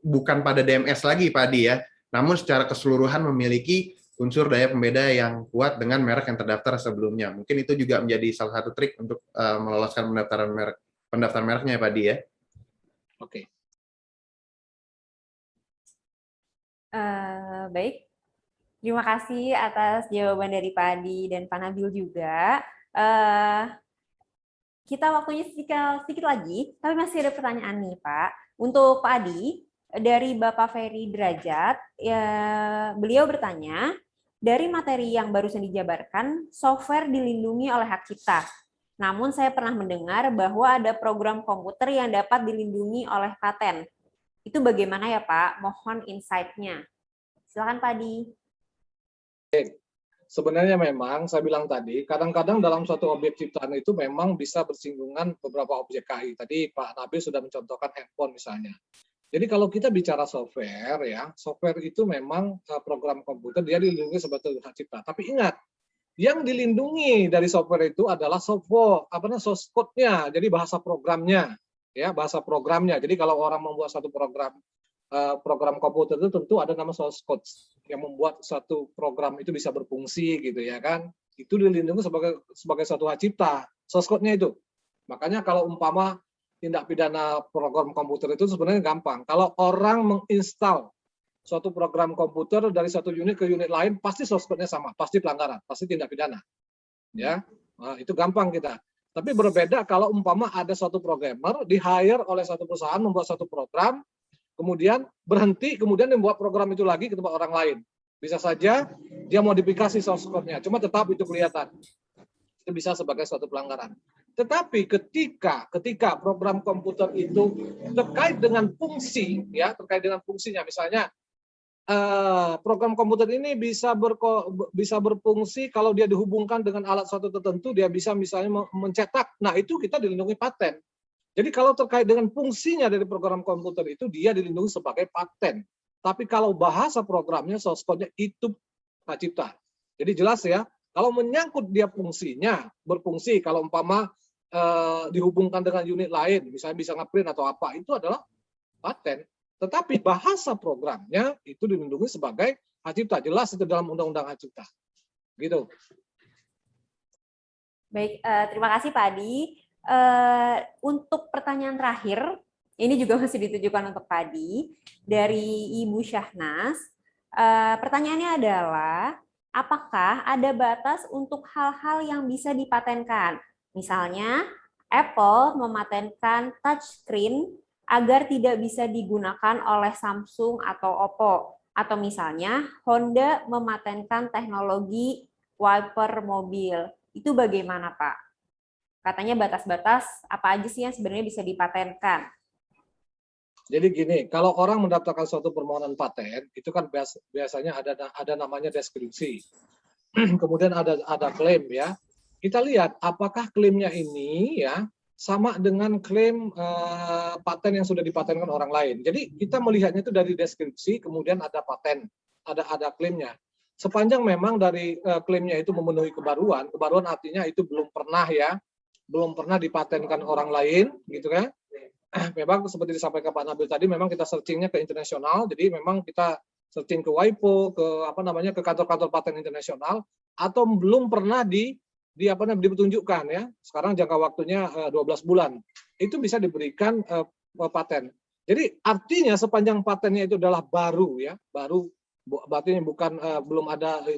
bukan pada DMS lagi Pak Adi ya, namun secara keseluruhan memiliki unsur daya pembeda yang kuat dengan merek yang terdaftar sebelumnya. Mungkin itu juga menjadi salah satu trik untuk meloloskan pendaftaran mereknya ya Pak Adi ya. Oke. Baik, terima kasih atas jawaban dari Pak Adi dan Pak Nabil juga. Kita waktunya sedikit lagi, tapi masih ada pertanyaan nih Pak. Untuk Pak Adi, dari Bapak Ferry Derajat, ya, beliau bertanya, dari materi yang barusan dijabarkan, software dilindungi oleh hak cipta. Namun saya pernah mendengar bahwa ada program komputer yang dapat dilindungi oleh paten. Itu bagaimana ya Pak? Mohon insight-nya. Silakan Pak Adi. Sebenarnya memang saya bilang tadi, kadang-kadang dalam suatu objek ciptaan itu memang bisa bersinggungan beberapa objek KI. Tadi Pak Nabil sudah mencontohkan handphone misalnya. Jadi kalau kita bicara software ya, software itu memang program komputer dia dilindungi sebagai hak cipta. Tapi ingat, yang dilindungi dari software itu adalah source code-nya, jadi bahasa programnya, ya bahasa programnya. Jadi kalau orang membuat satu program komputer itu tentu ada nama source code yang membuat satu program itu bisa berfungsi gitu ya kan. Itu dilindungi sebagai suatu hak cipta, source code-nya itu. Makanya kalau umpama tindak pidana program komputer itu sebenarnya gampang. Kalau orang menginstal suatu program komputer dari satu unit ke unit lain, pasti source code-nya sama, pasti pelanggaran, pasti tindak pidana. Ya, nah, itu gampang kita. Tapi berbeda kalau umpama ada suatu programmer di-hire oleh satu perusahaan membuat satu program, kemudian berhenti, kemudian membuat program itu lagi ke tempat orang lain. Bisa saja dia modifikasi source code-nya, cuma tetap itu kelihatan. Itu bisa sebagai suatu pelanggaran. Tetapi ketika program komputer itu terkait dengan fungsi, ya terkait dengan fungsinya, misalnya program komputer ini bisa berfungsi kalau dia dihubungkan dengan alat suatu tertentu, dia bisa misalnya mencetak. Nah itu kita dilindungi paten. Jadi kalau terkait dengan fungsinya dari program komputer itu dia dilindungi sebagai paten. Tapi kalau bahasa programnya, source code-nya itu hak cipta. Jadi jelas ya, kalau menyangkut dia fungsinya, berfungsi kalau umpama dihubungkan dengan unit lain, misalnya bisa ngeprint atau apa, itu adalah paten. Tetapi bahasa programnya itu dilindungi sebagai hak cipta. Jelas itu dalam undang-undang hak cipta. Gitu. Baik, terima kasih Pak Adi. Untuk pertanyaan terakhir, ini juga masih ditujukan untuk Pak Adi, dari Ibu Syahnas. Pertanyaannya adalah, apakah ada batas untuk hal-hal yang bisa dipatenkan? Misalnya, Apple mematenkan touchscreen agar tidak bisa digunakan oleh Samsung atau Oppo. Atau misalnya, Honda mematenkan teknologi wiper mobil. Itu bagaimana, Pak? Katanya batas-batas apa aja sih yang sebenarnya bisa dipatenkan? Jadi gini, kalau orang mendaftarkan suatu permohonan paten, itu kan biasanya ada namanya deskripsi. Kemudian ada klaim ya. Kita lihat apakah klaimnya ini ya sama dengan klaim paten yang sudah dipatenkan orang lain. Jadi kita melihatnya itu dari deskripsi, kemudian ada paten, ada klaimnya. Sepanjang memang dari klaimnya itu memenuhi kebaruan artinya itu belum pernah dipatenkan orang lain, gitu kan? Memang seperti disampaikan Pak Nabil tadi, memang kita searchingnya ke internasional, jadi memang kita searching ke WIPO, ke kantor-kantor paten internasional, atau belum pernah dipetunjukkan ya. Sekarang jangka waktunya 12 bulan. Itu bisa diberikan paten. Jadi artinya sepanjang patennya itu adalah baru ya, berarti bukan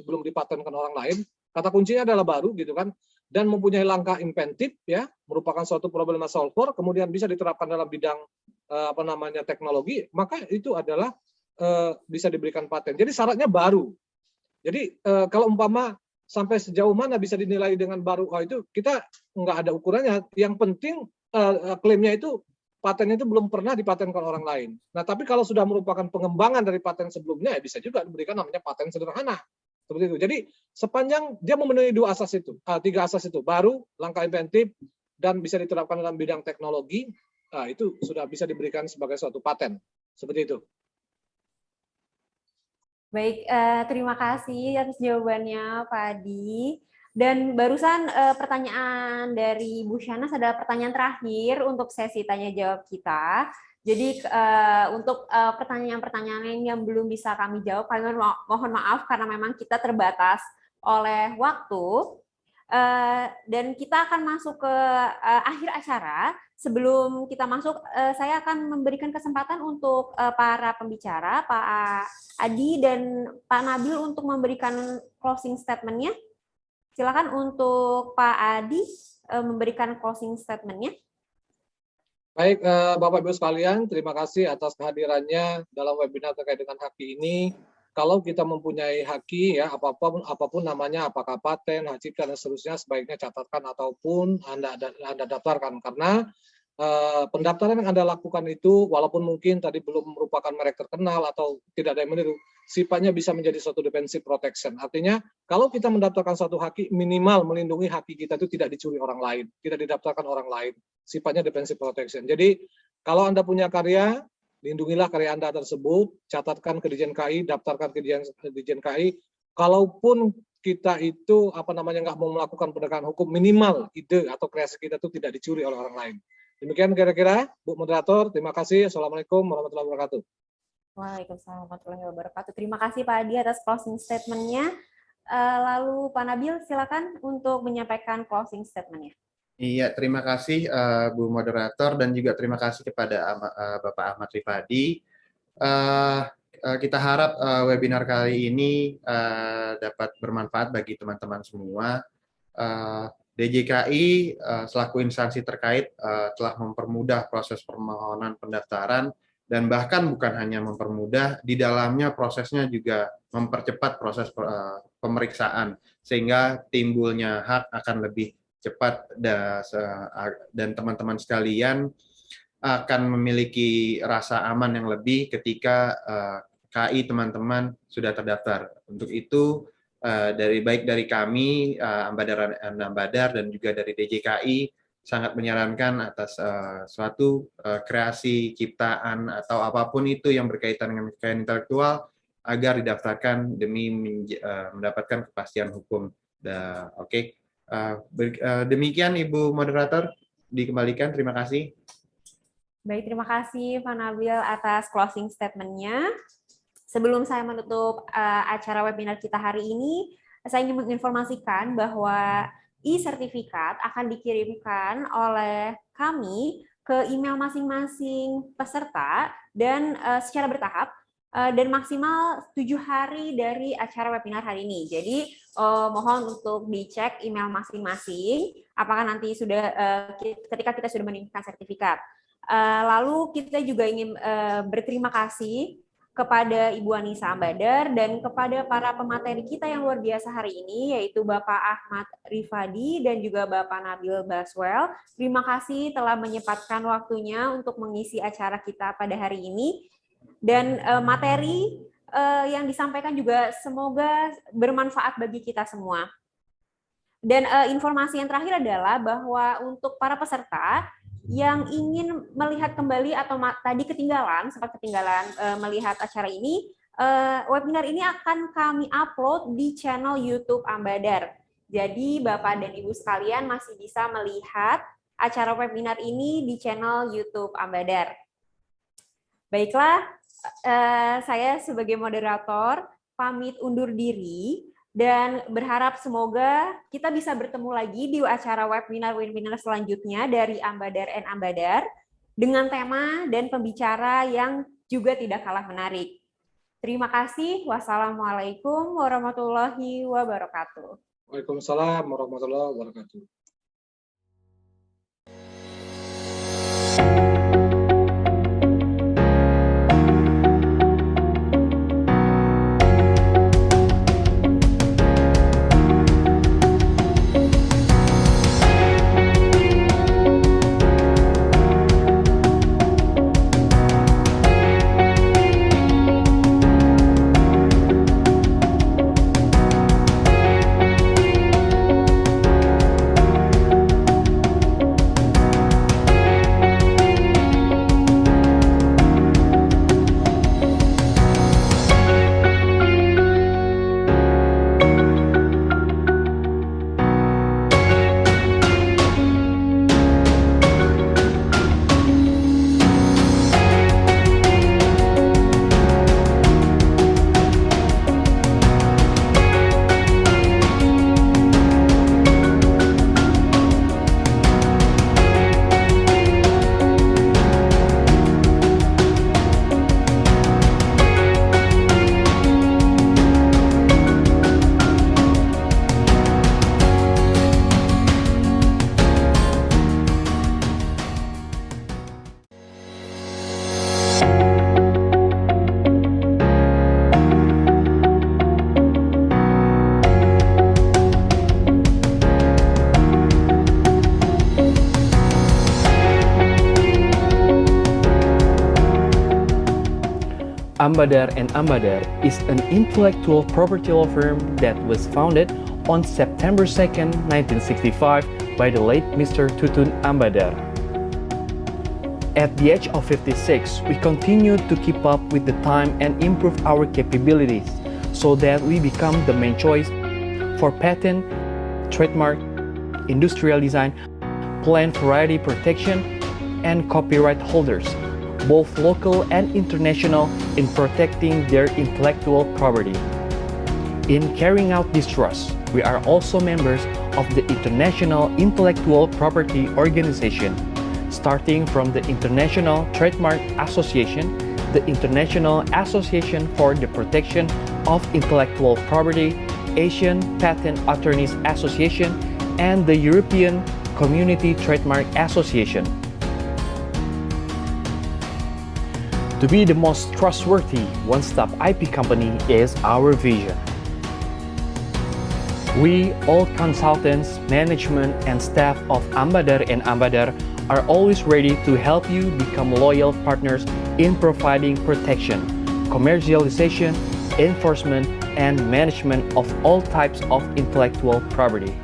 belum dipatenkan orang lain. Kata kuncinya adalah baru gitu kan, dan mempunyai langkah inventif ya, merupakan suatu problema solver, kemudian bisa diterapkan dalam bidang teknologi, maka itu adalah bisa diberikan paten. Jadi syaratnya baru. Jadi kalau umpama sampai sejauh mana bisa dinilai dengan baru, itu kita nggak ada ukurannya. Yang penting klaimnya itu patennya itu belum pernah dipatenkan orang lain. Nah, tapi kalau sudah merupakan pengembangan dari paten sebelumnya, ya bisa juga diberikan namanya paten sederhana. Seperti itu. Jadi sepanjang dia memenuhi tiga asas itu, baru, langkah inventif, dan bisa diterapkan dalam bidang teknologi, itu sudah bisa diberikan sebagai suatu paten. Seperti itu. Baik, terima kasih atas jawabannya Pak Adi. Dan barusan pertanyaan dari Bu Syahnas adalah pertanyaan terakhir untuk sesi tanya jawab kita. Jadi untuk pertanyaan-pertanyaan yang belum bisa kami jawab, kami mohon maaf karena memang kita terbatas oleh waktu. Dan kita akan masuk ke akhir acara. Sebelum kita masuk, saya akan memberikan kesempatan untuk para pembicara, Pak Adi dan Pak Nabil untuk memberikan closing statement-nya. Silakan untuk Pak Adi memberikan closing statement-nya. Baik, Bapak Ibu sekalian, terima kasih atas kehadirannya dalam webinar terkait dengan haki ini. Kalau kita mempunyai haki, ya apapun namanya, apakah paten, hak cipta dan seterusnya, sebaiknya catatkan ataupun Anda daftarkan, karena pendaftaran yang Anda lakukan itu, walaupun mungkin tadi belum merupakan merek terkenal atau tidak ada yang meniru, sifatnya bisa menjadi suatu defensive protection. Artinya, kalau kita mendaftarkan suatu haki, minimal melindungi haki kita itu tidak dicuri orang lain, tidak didaftarkan orang lain. Sifatnya defensive protection. Jadi, kalau Anda punya karya, lindungilah karya Anda tersebut, catatkan ke Ditjen KAI, daftarkan ke Ditjen KAI. Kalaupun kita itu nggak mau melakukan penegakan hukum, minimal ide atau kreasi kita itu tidak dicuri oleh orang lain. Demikian kira-kira, Bu Moderator. Terima kasih. Assalamualaikum warahmatullahi wabarakatuh. Waalaikumsalam warahmatullahi wabarakatuh. Terima kasih Pak Adi atas closing statement-nya. Lalu Pak Nabil, silakan untuk menyampaikan closing statement-nya. Iya, terima kasih Bu Moderator dan juga terima kasih kepada Bapak Ahmad Rifadi. Kita harap webinar kali ini dapat bermanfaat bagi teman-teman semua. DJKI selaku instansi terkait telah mempermudah proses permohonan pendaftaran dan bahkan bukan hanya mempermudah, di dalamnya prosesnya juga mempercepat proses pemeriksaan sehingga timbulnya hak akan lebih cepat dan teman-teman sekalian akan memiliki rasa aman yang lebih ketika KI teman-teman sudah terdaftar. Untuk itu baik dari kami Ambadar dan juga dari DJKI sangat menyarankan atas suatu kreasi, ciptaan, atau apapun itu yang berkaitan dengan kekayaan intelektual agar didaftarkan demi mendapatkan kepastian hukum. Oke. Demikian Ibu Moderator, dikembalikan. Terima kasih. Baik, terima kasih Pak Nabil atas closing statement-nya. Sebelum saya menutup acara webinar kita hari ini, saya ingin menginformasikan bahwa e-sertifikat akan dikirimkan oleh kami ke email masing-masing peserta dan secara bertahap dan maksimal 7 hari dari acara webinar hari ini. Jadi mohon untuk dicek email masing-masing apakah nanti sudah ketika kita sudah mengirimkan sertifikat. Lalu kita juga ingin berterima kasih kepada Ibu Anissa Ambadar dan kepada para pemateri kita yang luar biasa hari ini, yaitu Bapak Ahmad Rifadi dan juga Bapak Nabil Baswell. Terima kasih telah menyempatkan waktunya untuk mengisi acara kita pada hari ini. Dan materi yang disampaikan juga semoga bermanfaat bagi kita semua. Dan informasi yang terakhir adalah bahwa untuk para peserta yang ingin melihat kembali atau tadi sempat ketinggalan melihat acara ini, webinar ini akan kami upload di channel YouTube Ambadar. Jadi Bapak dan Ibu sekalian masih bisa melihat acara webinar ini di channel YouTube Ambadar. Baiklah, saya sebagai moderator pamit undur diri dan berharap semoga kita bisa bertemu lagi di acara webinar selanjutnya dari Ambadar and Ambadar dengan tema dan pembicara yang juga tidak kalah menarik. Terima kasih. Wassalamualaikum warahmatullahi wabarakatuh. Waalaikumsalam warahmatullahi wabarakatuh. Ambadar and Ambadar is an intellectual property law firm that was founded on September 2nd, 1965 by the late Mr. Tutun Ambadar. At the age of 56, we continue to keep up with the time and improve our capabilities so that we become the main choice for patent, trademark, industrial design, plant variety protection, and copyright holders, both local and international, in protecting their intellectual property. In carrying out this trust, we are also members of the International Intellectual Property Organization, starting from the International Trademark Association, the International Association for the Protection of Intellectual Property, Asian Patent Attorneys Association, and the European Community Trademark Association. To be the most trustworthy one-stop IP company is our vision. We, all consultants, management, and staff of Ambadar and Ambadar are always ready to help you become loyal partners in providing protection, commercialization, enforcement, and management of all types of intellectual property.